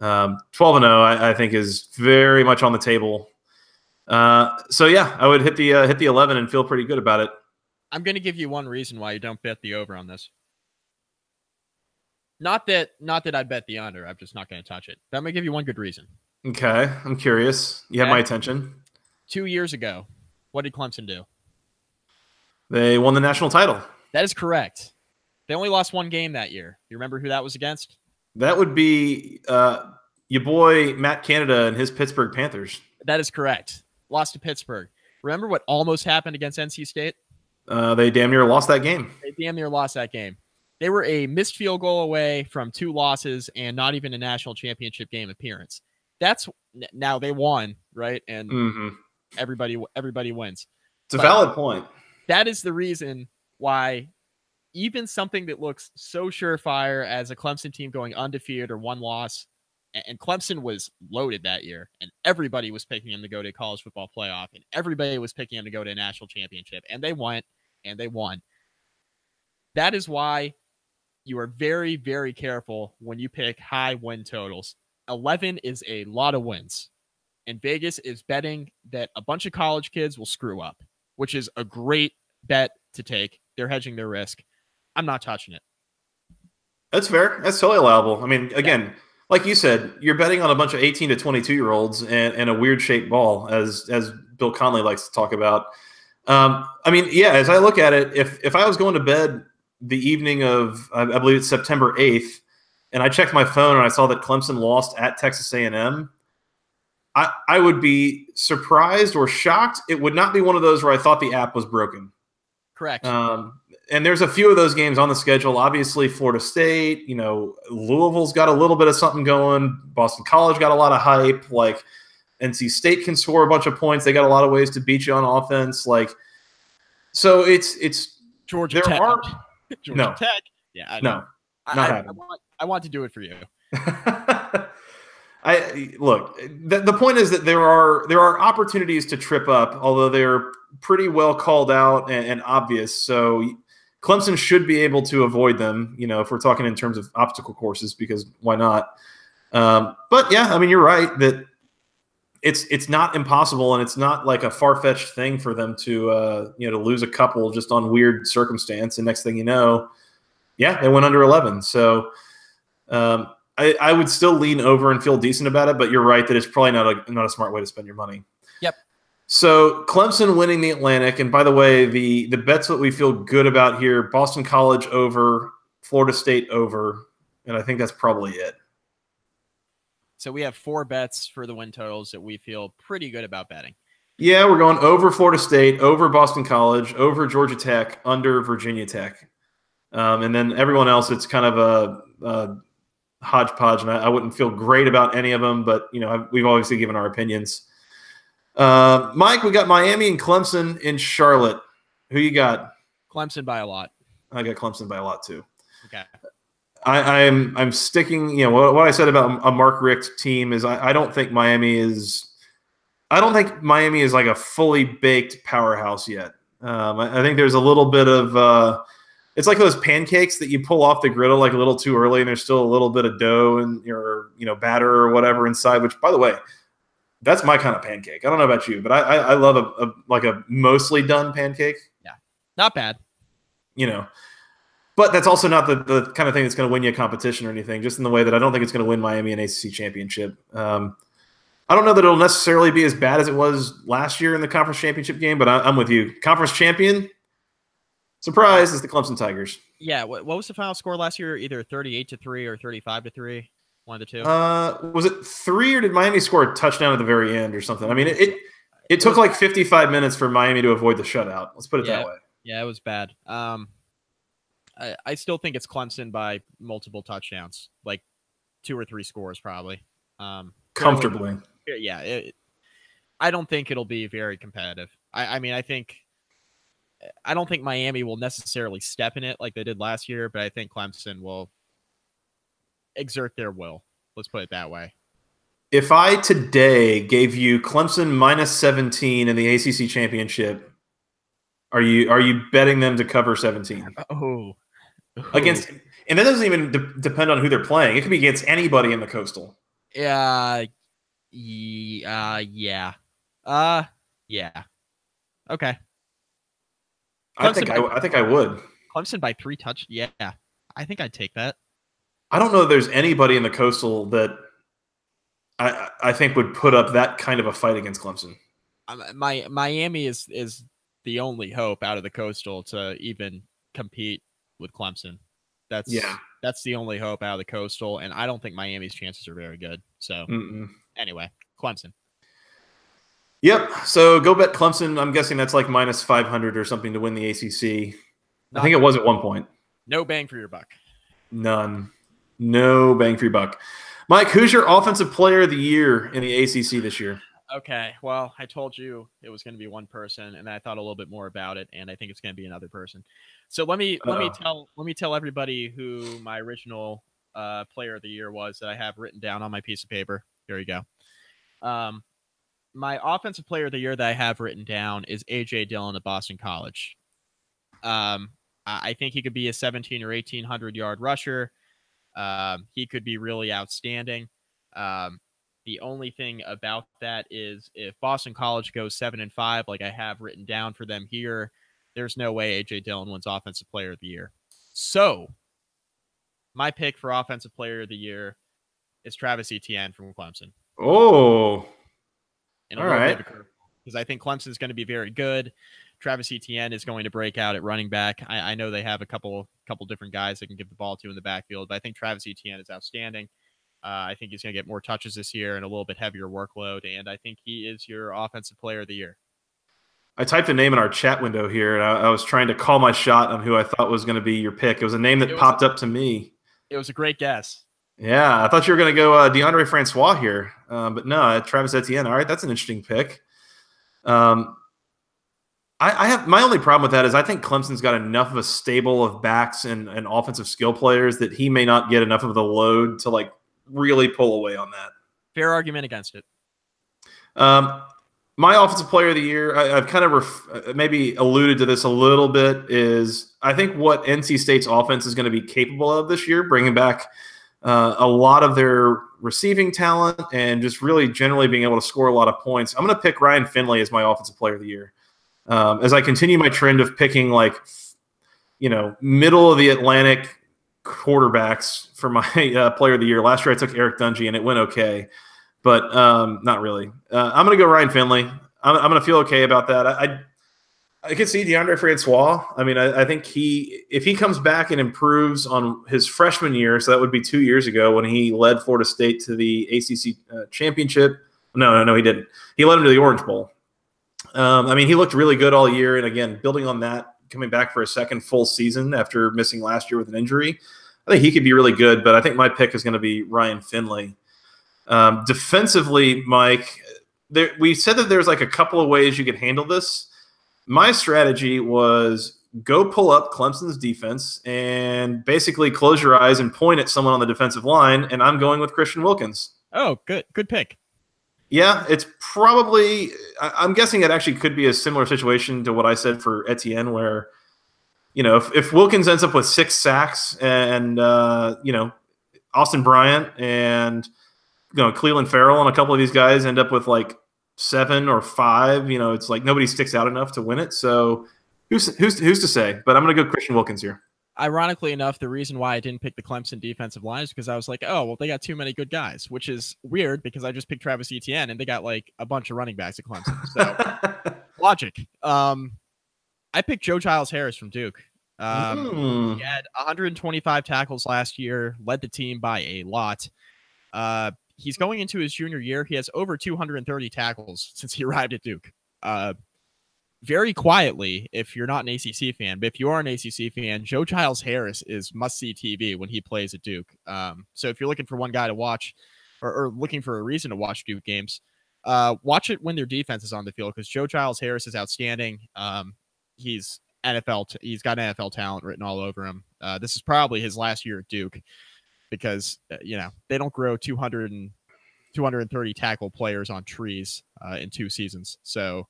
12-0, I think, is very much on the table. So yeah, I would hit the 11 and feel pretty good about it. I'm going to give you one reason why you don't bet the over on this. Not that I bet the under. I'm just not going to touch it. But I'm going to give you one good reason. Okay, I'm curious. You have my attention. 2 years ago, what did Clemson do? They won the national title. That is correct. They only lost one game that year. You remember who that was against? That would be your boy Matt Canada and his Pittsburgh Panthers. That is correct. Lost to Pittsburgh. Remember what almost happened against NC State? They damn near lost that game. They were a missed field goal away from 2 losses and not even a national championship game appearance. Now they won, right? And everybody wins. It's a valid point. That is the reason why even something that looks so surefire as a Clemson team going undefeated or 1 loss, and Clemson was loaded that year, and everybody was picking them to go to college football playoff, and everybody was picking them to go to a national championship, and they went, and they won. That is why you are very, very careful when you pick high win totals. 11 is a lot of wins, and Vegas is betting that a bunch of college kids will screw up, which is a great bet to take. They're hedging their risk. I'm not touching it. That's fair. That's totally allowable. I mean, again, like you said, you're betting on a bunch of 18 to 22-year-olds and a weird-shaped ball, as Bill Conley likes to talk about. I mean, yeah, as I look at it, if I was going to bed the evening of, I believe it's September 8th, and I checked my phone and I saw that Clemson lost at Texas A&M, I would be surprised or shocked. It would not be one of those where I thought the app was broken. Correct. And there's a few of those games on the schedule. Obviously, Florida State, Louisville's got a little bit of something going. Boston College got a lot of hype. Like, NC State can score a bunch of points. They got a lot of ways to beat you on offense. Like, so it's Georgia Tech. Georgia Tech. Yeah, I know. No, I want to do it for you. Look. The point is that there are opportunities to trip up, although they're pretty well called out and obvious. So Clemson should be able to avoid them. If we're talking in terms of obstacle courses, because why not? But yeah, I mean, you're right that it's not impossible, and it's not like a far-fetched thing for them to to lose a couple just on weird circumstance, and next thing you know, yeah, they went under 11. So I would still lean over and feel decent about it, but you're right that it's probably not a smart way to spend your money. Yep. So Clemson winning the Atlantic, and by the way, the bets that we feel good about here: Boston College over, Florida State over, and I think that's probably it. So we have 4 bets for the win totals that we feel pretty good about betting. Yeah, we're going over Florida State, over Boston College, over Georgia Tech, under Virginia Tech. And then everyone else, it's kind of a hodgepodge, and I wouldn't feel great about any of them, but we've obviously given our opinions. Mike, we got Miami and Clemson in Charlotte. Who you got? Clemson by a lot. I got Clemson by a lot too. Okay. I'm sticking. What I said about a Mark Richt team is I don't think Miami is like a fully baked powerhouse yet. I think there's a little bit of It's like those pancakes that you pull off the griddle like a little too early, and there's still a little bit of dough and your batter or whatever inside. Which, by the way, that's my kind of pancake. I don't know about you, but I love a mostly done pancake. Yeah, not bad. But that's also not the kind of thing that's going to win you a competition or anything. Just in the way that I don't think it's going to win Miami an ACC championship. I don't know that it'll necessarily be as bad as it was last year in the conference championship game, but I'm with you. Conference champion, surprise, is the Clemson Tigers. Yeah, what was the final score last year? Either 38-3 or 35-3, one of the two. Was it 3 or did Miami score a touchdown at the very end or something? I mean, it took like 55 minutes for Miami to avoid the shutout. Let's put it that way. Yeah, it was bad. I still think it's Clemson by multiple touchdowns, like 2 or 3 scores probably. Comfortably. Yeah, I don't think it'll be very competitive. I mean, I don't think Miami will necessarily step in it like they did last year, but I think Clemson will exert their will. Let's put it that way. If I today gave you Clemson minus 17 in the ACC championship, are you betting them to cover 17? Oh. Against, and that doesn't even depend on who they're playing. It could be against anybody in the Coastal. Yeah. Okay. I think I would. Clemson by 3 touch. Yeah, I think I'd take that. I don't know if there's anybody in the Coastal that I think would put up that kind of a fight against Clemson. Miami is the only hope out of the Coastal to even compete with Clemson. That's the only hope out of the Coastal, and I don't think Miami's chances are very good. So anyway, Clemson. Yep. So go bet Clemson. I'm guessing that's like minus 500 or something to win the ACC. I think it was at one point. No bang for your buck. None. No bang for your buck. Mike, who's your offensive player of the year in the ACC this year? Okay. Well, I told you it was going to be one person, and I thought a little bit more about it, and I think it's going to be another person. So let me tell everybody who my original player of the year was that I have written down on my piece of paper. Here you go. My offensive player of the year that I have written down is A.J. Dillon of Boston College. I think he could be a 17 or 1,800 yard rusher. He could be really outstanding. The only thing about that is if Boston College goes 7-5, like I have written down for them here, there's no way A.J. Dillon wins Offensive Player of the Year. So my pick for Offensive Player of the Year is Travis Etienne from Clemson. Oh, all right. Because I think Clemson is going to be very good. Travis Etienne is going to break out at running back. I know they have a couple different guys they can give the ball to in the backfield, but I think Travis Etienne is outstanding. I think he's going to get more touches this year and a little bit heavier workload, and I think he is your Offensive Player of the Year. I typed a name in our chat window here, and I was trying to call my shot on who I thought was going to be your pick. It was a name that popped up to me. It was a great guess. Yeah, I thought you were going to go DeAndre Francois here, but no, Travis Etienne. All right, that's an interesting pick. I have my only problem with that is I think Clemson's got enough of a stable of backs and offensive skill players that he may not get enough of the load to like really pull away on that. Fair argument against it. My offensive player of the year, I've kind of maybe alluded to this a little bit, is I think what NC State's offense is going to be capable of this year, bringing back a lot of their receiving talent and just really generally being able to score a lot of points. I'm going to pick Ryan Finley as my offensive player of the year. As I continue my trend of picking middle of the Atlantic quarterbacks for my player of the year. Last year I took Eric Dungy and it went okay, but not really. I'm going to go Ryan Finley. I'm going to feel okay about that. I could see DeAndre Francois. I mean, I think if he comes back and improves on his freshman year, so that would be 2 years ago when he led Florida State to the ACC championship. No, he didn't. He led him to the Orange Bowl. I mean, he looked really good all year. And again, building on that, coming back for a second full season after missing last year with an injury, I think he could be really good. But I think my pick is going to be Ryan Finley. Defensively, Mike, we said that there's like a couple of ways you could handle this. My strategy was go pull up Clemson's defense and basically close your eyes and point at someone on the defensive line, and I'm going with Christian Wilkins. Oh, good pick. Yeah, it's probably – I'm guessing it actually could be a similar situation to what I said for Etienne, where if Wilkins ends up with 6 sacks and Austin Bryant and Cleveland Farrell and a couple of these guys end up with like 7 or 5, it's like nobody sticks out enough to win it. So who's to say? But I'm going to go Christian Wilkins here. Ironically enough, the reason why I didn't pick the Clemson defensive line is because I was like, oh, well, they got too many good guys, which is weird because I just picked Travis Etienne and they got like a bunch of running backs at Clemson. So logic. I picked Joe Giles Harris from Duke. He had 125 tackles last year, led the team by a lot. He's going into his junior year. He has over 230 tackles since he arrived at Duke. Very quietly, if you're not an ACC fan, but if you are an ACC fan, Joe Giles Harris is must-see TV when he plays at Duke. So if you're looking for one guy to watch or looking for a reason to watch Duke games, watch it when their defense is on the field because Joe Giles Harris is outstanding. He's he's got NFL talent written all over him. This is probably his last year at Duke because, they don't grow 230 tackle players on trees in 2 seasons. So,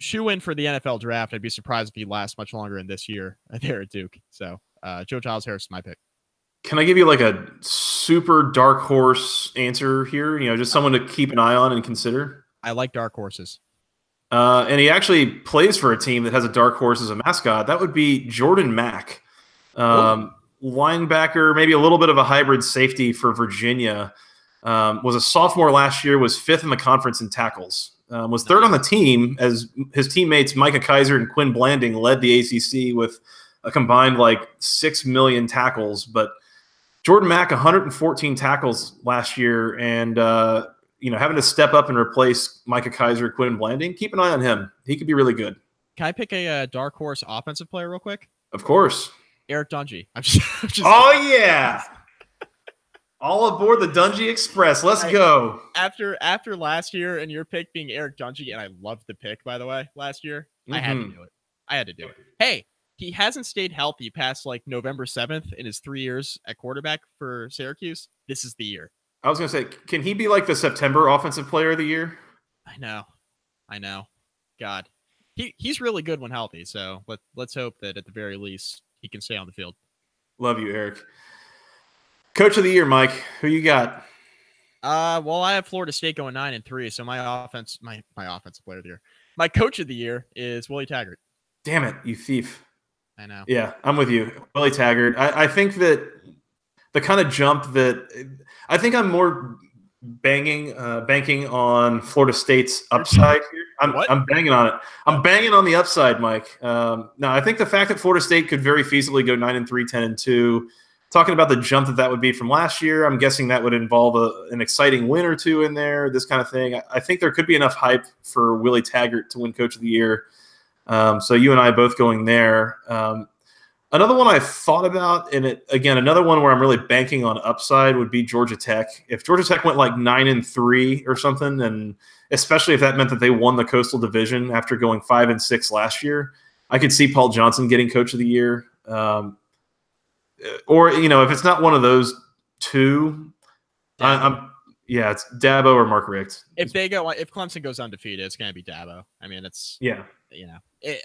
shoe in for the NFL draft. I'd be surprised if he lasts much longer in this year there at Duke. So Joe Giles Harris is my pick. Can I give you like a super dark horse answer here? Just someone to keep an eye on and consider. I like dark horses. And he actually plays for a team that has a dark horse as a mascot. That would be Jordan Mack, linebacker, maybe a little bit of a hybrid safety for Virginia. Was a sophomore last year, was 5th in the conference in tackles. Was 3rd on the team as his teammates Micah Kaiser and Quinn Blanding led the ACC with a combined like 6 million tackles. But Jordan Mack, 114 tackles last year, and having to step up and replace Micah Kaiser, Quinn Blanding. Keep an eye on him; he could be really good. Can I pick a dark horse offensive player real quick? Of course, Eric Dungey. Oh yeah. All aboard the Dungey Express. Let's go. After last year and your pick being Eric Dungey, and I loved the pick, by the way, last year, I had to do it. Hey, he hasn't stayed healthy past like November 7th in his 3 years at quarterback for Syracuse. This is the year. I was going to say, can he be like the September offensive player of the year? I know. God. He's really good when healthy, so let's hope that at the very least he can stay on the field. Love you, Eric. Coach of the year, Mike. Who you got? Well, I have Florida State going 9-3, so my offensive player of the year. My coach of the year is Willie Taggart. Damn it, you thief. I know. Yeah, I'm with you. Willie Taggart. I think that the kind of jump that I think I'm more banking on Florida State's upside here. I'm banging on it. I'm banging on the upside, Mike. No, I think the fact that Florida State could very feasibly go 9-3, 10-2. Talking about the jump that would be from last year, I'm guessing that would involve an exciting win or two in there, this kind of thing. I think there could be enough hype for Willie Taggart to win Coach of the Year. So you and I both going there. Another one I thought about, and another one where I'm really banking on upside would be Georgia Tech. If Georgia Tech went like 9-3 or something, and especially if that meant that they won the Coastal Division after going 5-6 last year, I could see Paul Johnson getting Coach of the Year. Or if it's not one of those two, it's Dabo or Mark Richt. If Clemson goes undefeated, it's going to be Dabo. I mean,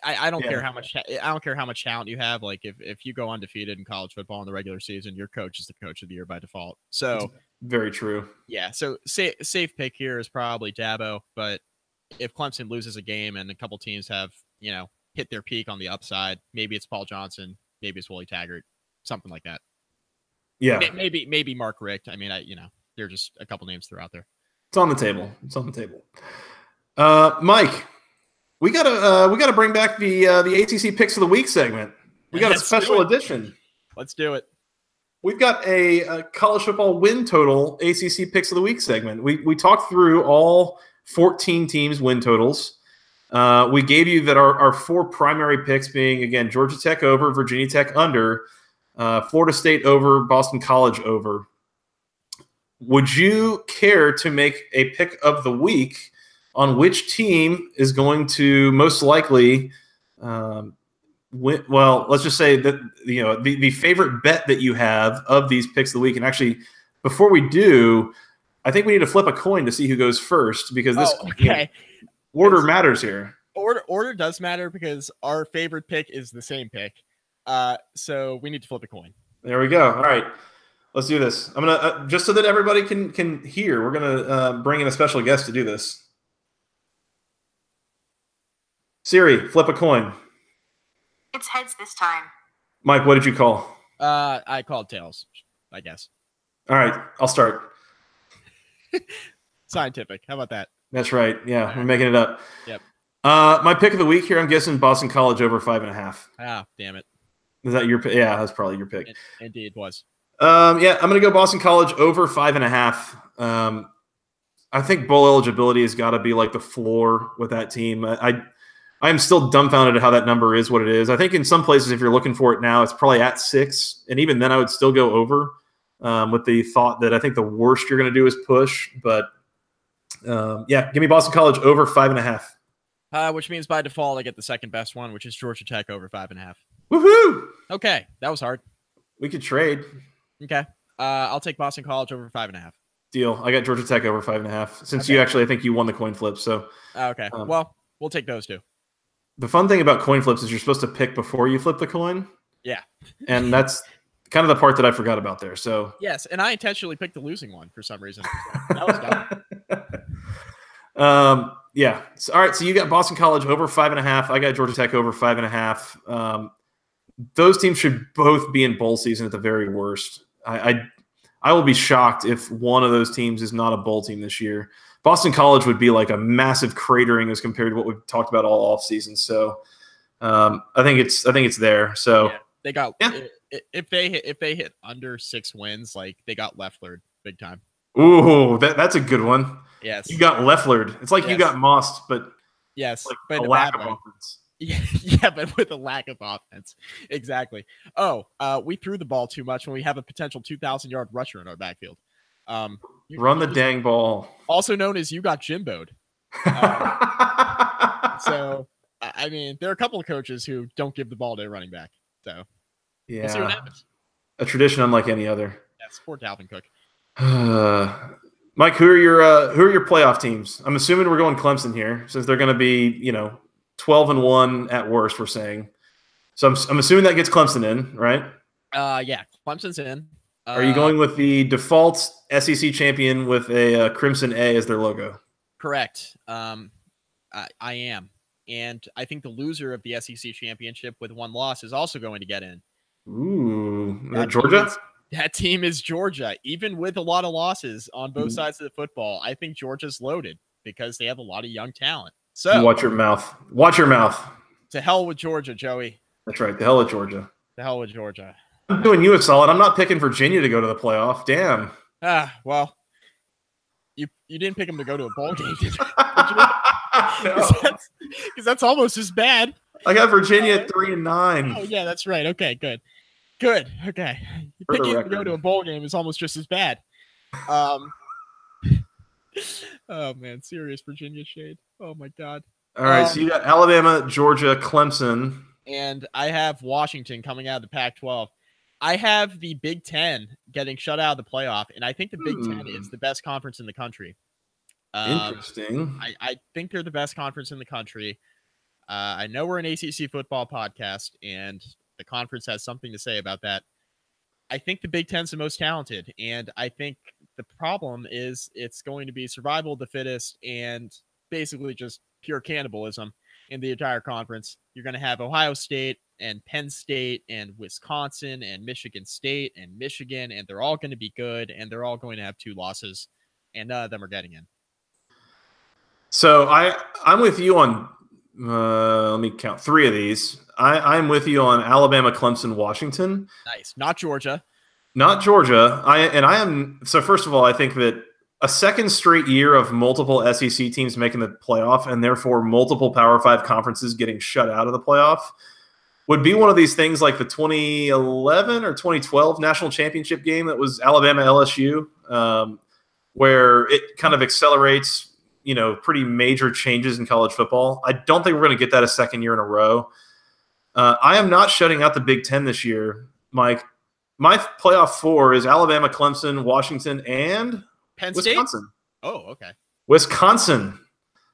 I don't care how much talent you have. Like if you go undefeated in college football in the regular season, your coach is the coach of the year by default. So very true. Yeah. So safe pick here is probably Dabo. But if Clemson loses a game and a couple teams have hit their peak on the upside, maybe it's Paul Johnson, maybe it's Willie Taggart. Something like that. Yeah. Maybe Mark Richt. I mean, there are just a couple names throughout there. It's on the table. Mike, we gotta bring back the ACC Picks of the Week segment. We got a special edition. Let's do it. We've got a college football win total ACC Picks of the Week segment. We talked through all 14 teams' win totals. We gave you that our 4 primary picks being, again, Georgia Tech over, Virginia Tech under, Florida State over, Boston College over. Would you care to make a pick of the week on which team is going to most likely win? Well, let's just say that the favorite bet that you have of these picks of the week. And actually, before we do, I think we need to flip a coin to see who goes first because this order matters here. Order does matter because our favorite pick is the same pick. So we need to flip a coin. There we go. All right. Let's do this. I'm gonna just so that everybody can hear. We're gonna bring in a special guest to do this. Siri, flip a coin. It's heads this time. Mike, what did you call? I called tails, I guess. All right, I'll start. Scientific. How about that? That's right. Yeah, we're making it up. Yep. My pick of the week here, I'm guessing Boston College over 5.5. Ah, damn it. Is that your pick? Yeah, that's probably your pick. Indeed, was. Yeah, I'm going to go Boston College over 5.5. I think bowl eligibility has got to be like the floor with that team. I'm still dumbfounded at how that number is what it is. I think in some places, if you're looking for it now, it's probably at 6. And even then, I would still go over with the thought that I think the worst you're going to do is push. But yeah, give me Boston College over 5.5. Which means by default, I get the second best one, which is Georgia Tech over 5.5. Woohoo! Okay, that was hard. We could trade. Okay. I'll take Boston College over 5.5. Deal. I got Georgia Tech over 5.5. Since Okay. you actually, I think you won the coin flip. So Okay. Well, we'll take those two. the fun thing about coin flips is you're supposed to pick before you flip the coin. Yeah. And that's kind of the part that I forgot about there. So Yes, and I intentionally picked the losing one for some reason. So that was dumb. Yeah. So, all right. So you got Boston College over 5.5. I got Georgia Tech over 5.5. Those teams should both be in bowl season at the very worst. I will be shocked if one of those teams is not a bowl team this year. Boston College would be like a massive cratering as compared to what we've talked about all off season. So I think it's there. So Yeah, they got if they hit under 6 wins, like they got Lefflered big time. ooh, that's a good one. Yes. You got Lefflered. It's like you got mossed, but Yes, like but a in a lack bad of way. offense. Yeah, but with a lack of offense. Exactly. Oh, we threw the ball too much when we have a potential 2,000-yard rusher in our backfield. Run the dang ball. Also known as you got Jimbo'd. So, I mean, there are a couple of coaches who don't give the ball to a running back. So, Yeah, we'll see what happens. a tradition unlike any other. Yeah, support Dalvin Cook. Mike, who are your playoff teams? I'm assuming we're going Clemson here, since they're going to be 12-1 at worst. We're saying, so I'm assuming that gets Clemson in, right? Yeah, Clemson's in. Are you going with the default SEC champion with a crimson A as their logo? Correct. I am, and I think the loser of the SEC championship with one loss is also going to get in. Ooh, Georgia. That team is Georgia, even with a lot of losses on both sides of the football. I think Georgia's loaded because they have a lot of young talent. So watch your mouth. Watch your mouth. To hell with Georgia, Joey. That's right. The hell with Georgia. To hell with Georgia. I'm doing you a solid. I'm not picking Virginia to go to the playoff. Damn. Well, you didn't pick them to go to a bowl game, did you? No. Because that's almost as bad. I got Virginia at 3-9. Oh yeah, that's right. Okay, good. Okay. Picking to go to a bowl game is almost just as bad. Oh man, serious Virginia shade. Oh my god. All right, so you got Alabama, Georgia, Clemson, and I have Washington coming out of the Pac-12. I have the Big Ten getting shut out of the playoff, and I think the Big Ten is the best conference in the country. Interesting. I think they're the best conference in the country. I know we're an ACC football podcast, and the conference has something to say about that. I think the Big Ten's the most talented, and I think the problem is it's going to be survival of the fittest and basically just pure cannibalism in the entire conference. You're going to have Ohio State and Penn State and Wisconsin and Michigan State and Michigan, and they're all going to be good, and they're all going to have 2 losses, and none of them are getting in. So I'm with you on, let me count 3 of these. I'm with you on Alabama, Clemson, Washington. Nice. Not Georgia. Not Georgia. So first of all, I think that a second straight year of multiple SEC teams making the playoff and therefore multiple Power 5 conferences getting shut out of the playoff would be one of these things like the 2011 or 2012 national championship game that was Alabama LSU, where it kind of accelerates, pretty major changes in college football. I don't think we're going to get that a second year in a row. I am not shutting out the Big Ten this year, Mike. My playoff 4 is Alabama, Clemson, Washington, and Penn Wisconsin. State? Oh, okay. Wisconsin.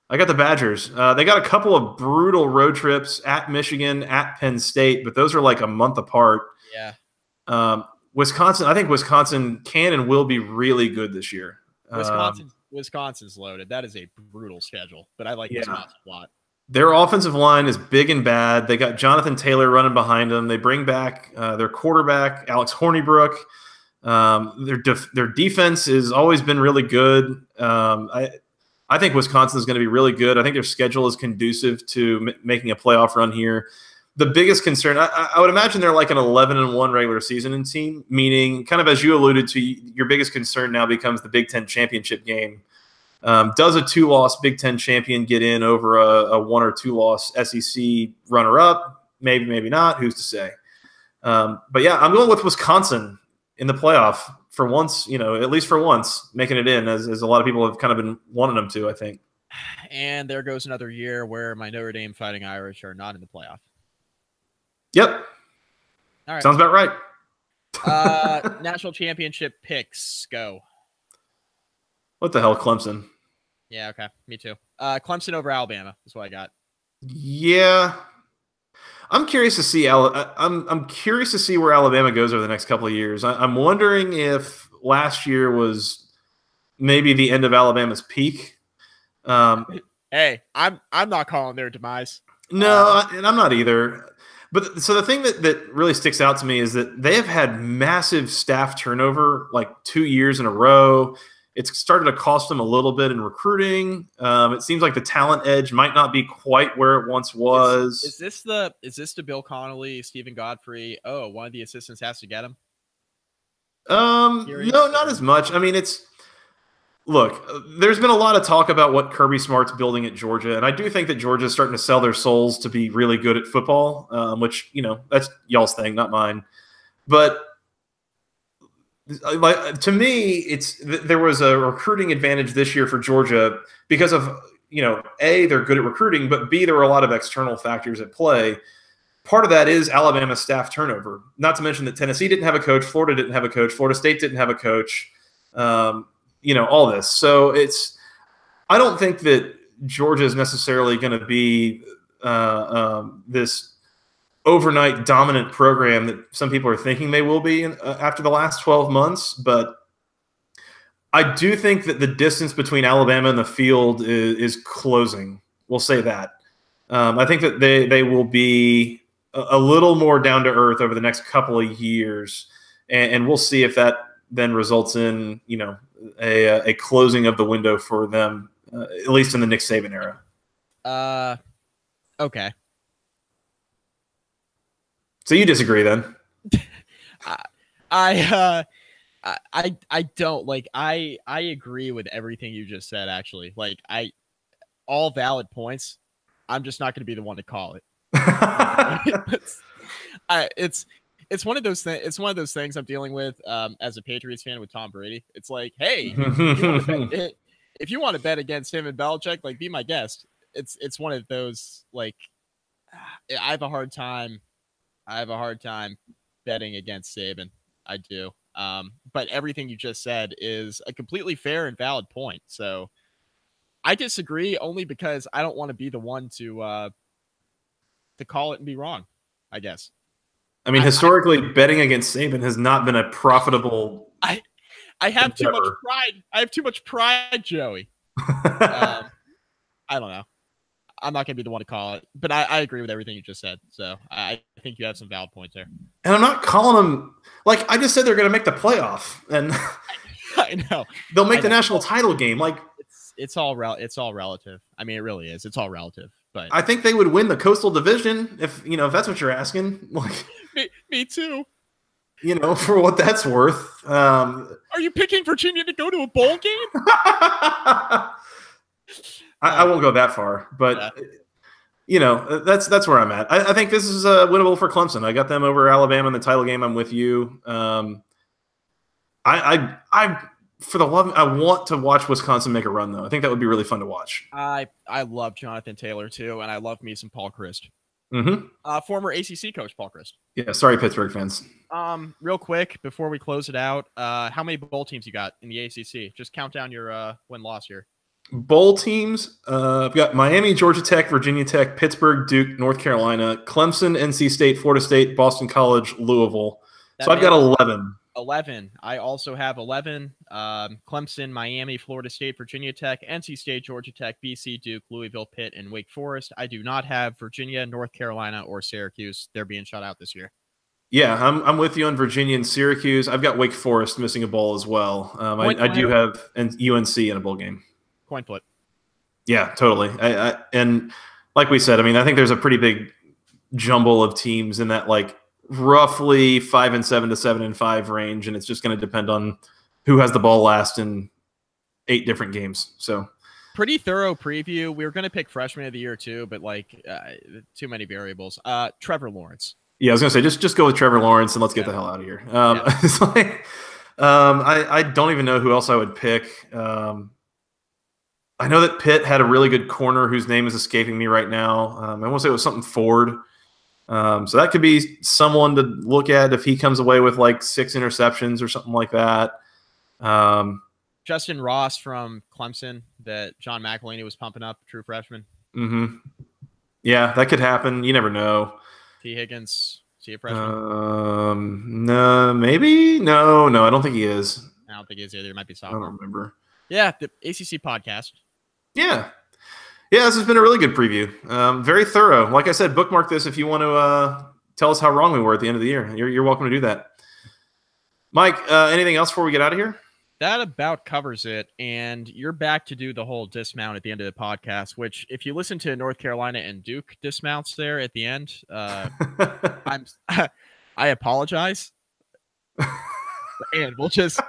I got the Badgers. They got a couple of brutal road trips at Michigan, at Penn State, but those are like a month apart. Yeah. Wisconsin, I think Wisconsin can and will be really good this year. Wisconsin's loaded. That is a brutal schedule, but I like Wisconsin a lot. Their offensive line is big and bad. They got Jonathan Taylor running behind them. They bring back their quarterback, Alex Hornibrook. Their defense has always been really good. I think Wisconsin is going to be really good. I think their schedule is conducive to making a playoff run here. The biggest concern, I would imagine they're like an 11-1 regular season team, meaning kind of as you alluded to, your biggest concern now becomes the Big Ten championship game. Does a 2-loss Big Ten champion get in over a 1 or 2-loss SEC runner-up? Maybe, maybe not. Who's to say? But yeah, I'm going with Wisconsin in the playoff for once, at least for once, making it in as a lot of people have kind of been wanting them to, I think. And there goes another year where my Notre Dame Fighting Irish are not in the playoff. Yep. All right. Sounds about right. National championship picks, go. What the hell, Clemson? Yeah, okay. Me too. Clemson over Alabama is what I got. Yeah. I'm curious to see I'm curious to see where Alabama goes over the next couple of years. I'm wondering if last year was maybe the end of Alabama's peak. Hey, I'm not calling their demise. No, and I'm not either. But so the thing that really sticks out to me is that they have had massive staff turnover like 2 years in a row. It's started to cost them a little bit in recruiting. It seems like the talent edge might not be quite where it once was. Is this the Bill Connolly, Stephen Godfrey? Oh, one of the assistants has to get him. No, not as much. I mean, look, there's been a lot of talk about what Kirby Smart's building at Georgia, and I do think that Georgia is starting to sell their souls to be really good at football, which, that's y'all's thing, not mine. But to me, there was a recruiting advantage this year for Georgia because of, A, they're good at recruiting, but B, there were a lot of external factors at play. Part of that is Alabama's staff turnover, not to mention that Tennessee didn't have a coach, Florida didn't have a coach, Florida State didn't have a coach. All this. So I don't think that Georgia is necessarily going to be this overnight dominant program that some people are thinking they will be after the last 12 months. But I do think that the distance between Alabama and the field is closing. We'll say that. I think that they will be a little more down to earth over the next couple of years. And we'll see if that then results in, a closing of the window for them, at least in the Nick Saban era. Okay. So you disagree then? I don't I agree with everything you just said. Actually, all valid points. I'm just not going to be the one to call it. It's one of those things. It's one of those things I'm dealing with as a Patriots fan with Tom Brady. It's like, hey, if you want to bet against him and Belichick, be my guest. It's one of those I have a hard time betting against Saban. I do. But everything you just said is a completely fair and valid point. So I disagree only because I don't want to be the one to call it and be wrong, I guess. I mean, historically, betting against Saban has not been a profitable. I have too much pride. I have too much pride, Joey. I don't know. I'm not going to be the one to call it, but I agree with everything you just said. So I think you have some valid points there. And I'm not calling them I just said they're going to make the playoff, and I know they'll make the national title game. It's all relative. I mean, it really is. It's all relative. But I think they would win the Coastal Division if that's what you're asking. Me too. For what that's worth. Are you picking Virginia to go to a bowl game? I won't go that far, but that's where I'm at. I think this is winnable for Clemson. I got them over Alabama in the title game. I'm with you. I for the love, I want to watch Wisconsin make a run though. I think that would be really fun to watch. I love Jonathan Taylor too, and I love me some Paul Chryst. Mm-hmm. Former ACC coach Paul Chryst. Yeah, sorry, Pittsburgh fans. Real quick before we close it out, how many bowl teams you got in the ACC? Just count down your win-loss here. Bowl teams. I've got Miami, Georgia Tech, Virginia Tech, Pittsburgh, Duke, North Carolina, Clemson, NC State, Florida State, Boston College, Louisville. So I've got 11. 11. I also have 11. Clemson, Miami, Florida State, Virginia Tech, NC State, Georgia Tech, BC, Duke, Louisville, Pitt, and Wake Forest. I do not have Virginia, North Carolina, or Syracuse. They're being shut out this year. Yeah, I'm with you on Virginia and Syracuse. I've got Wake Forest missing a bowl as well. I do have UNC in a bowl game. Coin flip. Yeah, totally. And like we said, I mean, I think there's a pretty big jumble of teams in that like roughly 5-7 to 7-5 range, and it's just going to depend on who has the ball last in 8 different games. So pretty thorough preview. We were going to pick freshman of the year too, but like too many variables. Trevor Lawrence. Yeah, I was going to say just go with Trevor Lawrence and let's get the hell out of here. It's like I don't even know who else I would pick. I know that Pitt had a really good corner whose name is escaping me right now. I want to say it was something Ford. So that could be someone to look at if he comes away with like 6 interceptions or something like that. Justin Ross from Clemson that John McElhaney was pumping up, true freshman. Mm-hmm. Yeah, that could happen. You never know. T. Higgins, is he a freshman? No, maybe. No, I don't think he is. I don't think he is either. It might be I sophomore. don't remember. Yeah, the ACC podcast. Yeah, this has been a really good preview. Very thorough. Like I said, bookmark this if you want to tell us how wrong we were at the end of the year. You're welcome to do that. Mike, anything else before we get out of here? That about covers it. And you're back to do the whole dismount at the end of the podcast, which if you listen to North Carolina and Duke dismounts there at the end, I apologize. And we'll just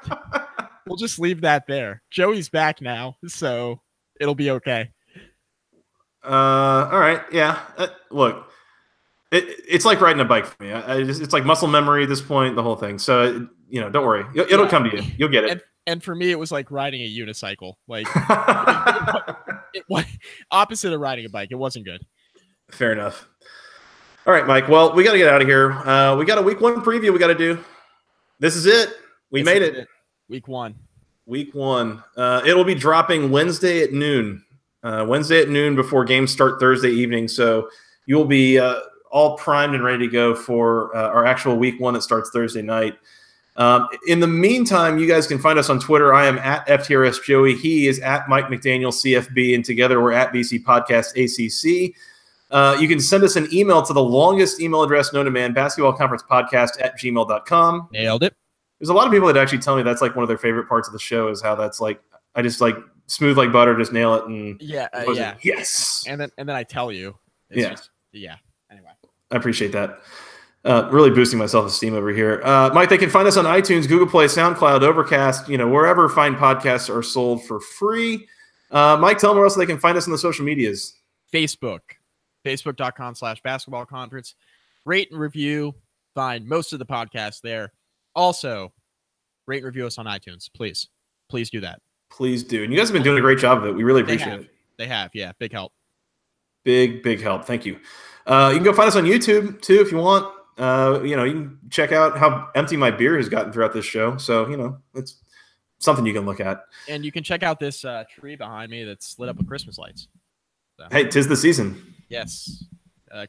leave that there. Joey's back now, so it'll be okay. All right. Yeah. Look, it's like riding a bike for me. It's like muscle memory at this point, the whole thing. So, don't worry. It'll come to you. You'll get it. And for me, it was like riding a unicycle. Like it was opposite of riding a bike. It wasn't good. Fair enough. All right, Mike. Well, we got to get out of here. We got a week 1 preview we got to do. This is it. We made it. Week 1. It'll be dropping Wednesday at noon. Wednesday at noon before games start Thursday evening. So you'll be all primed and ready to go for our actual week 1 that starts Thursday night. In the meantime, you guys can find us on Twitter. I am at FTRS Joey. He is at Mike McDaniel CFB, and together we're at BC Podcast ACC. You can send us an email to the longest email address known to man, basketballconferencepodcast@gmail.com. Nailed it. There's a lot of people that actually tell me that's like one of their favorite parts of the show is how that's like I just like smooth like butter, just nail it and yes. And then I tell you, Anyway, I appreciate that. Really boosting my self-esteem over here. Mike, they can find us on iTunes, Google Play, SoundCloud, Overcast, wherever fine podcasts are sold for free. Mike, tell them where else they can find us on the social medias. Facebook.com/basketballconference. Rate and review. Find most of the podcasts there. Also, rate and review us on iTunes. Please do that. Please do. And you guys have been doing a great job of it. We really appreciate it. They have. Yeah. Big help. Big help. Thank you. You can go find us on YouTube too if you want. You can check out how empty my beer has gotten throughout this show. So, it's something you can look at. And you can check out this tree behind me that's lit up with Christmas lights. So. Hey, 'tis the season. Yes.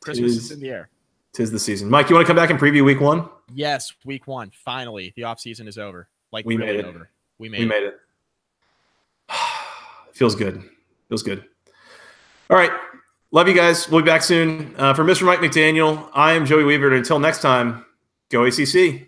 Christmas is in the air. 'Tis the season. Mike, you want to come back and preview week 1? Yes, week 1. Finally, the off season is over. Like we really made it. Over. We made made it. Feels good. All right. Love you guys. We'll be back soon. For Mr. Mike McDaniel, I am Joey Weaver. And until next time, go ACC.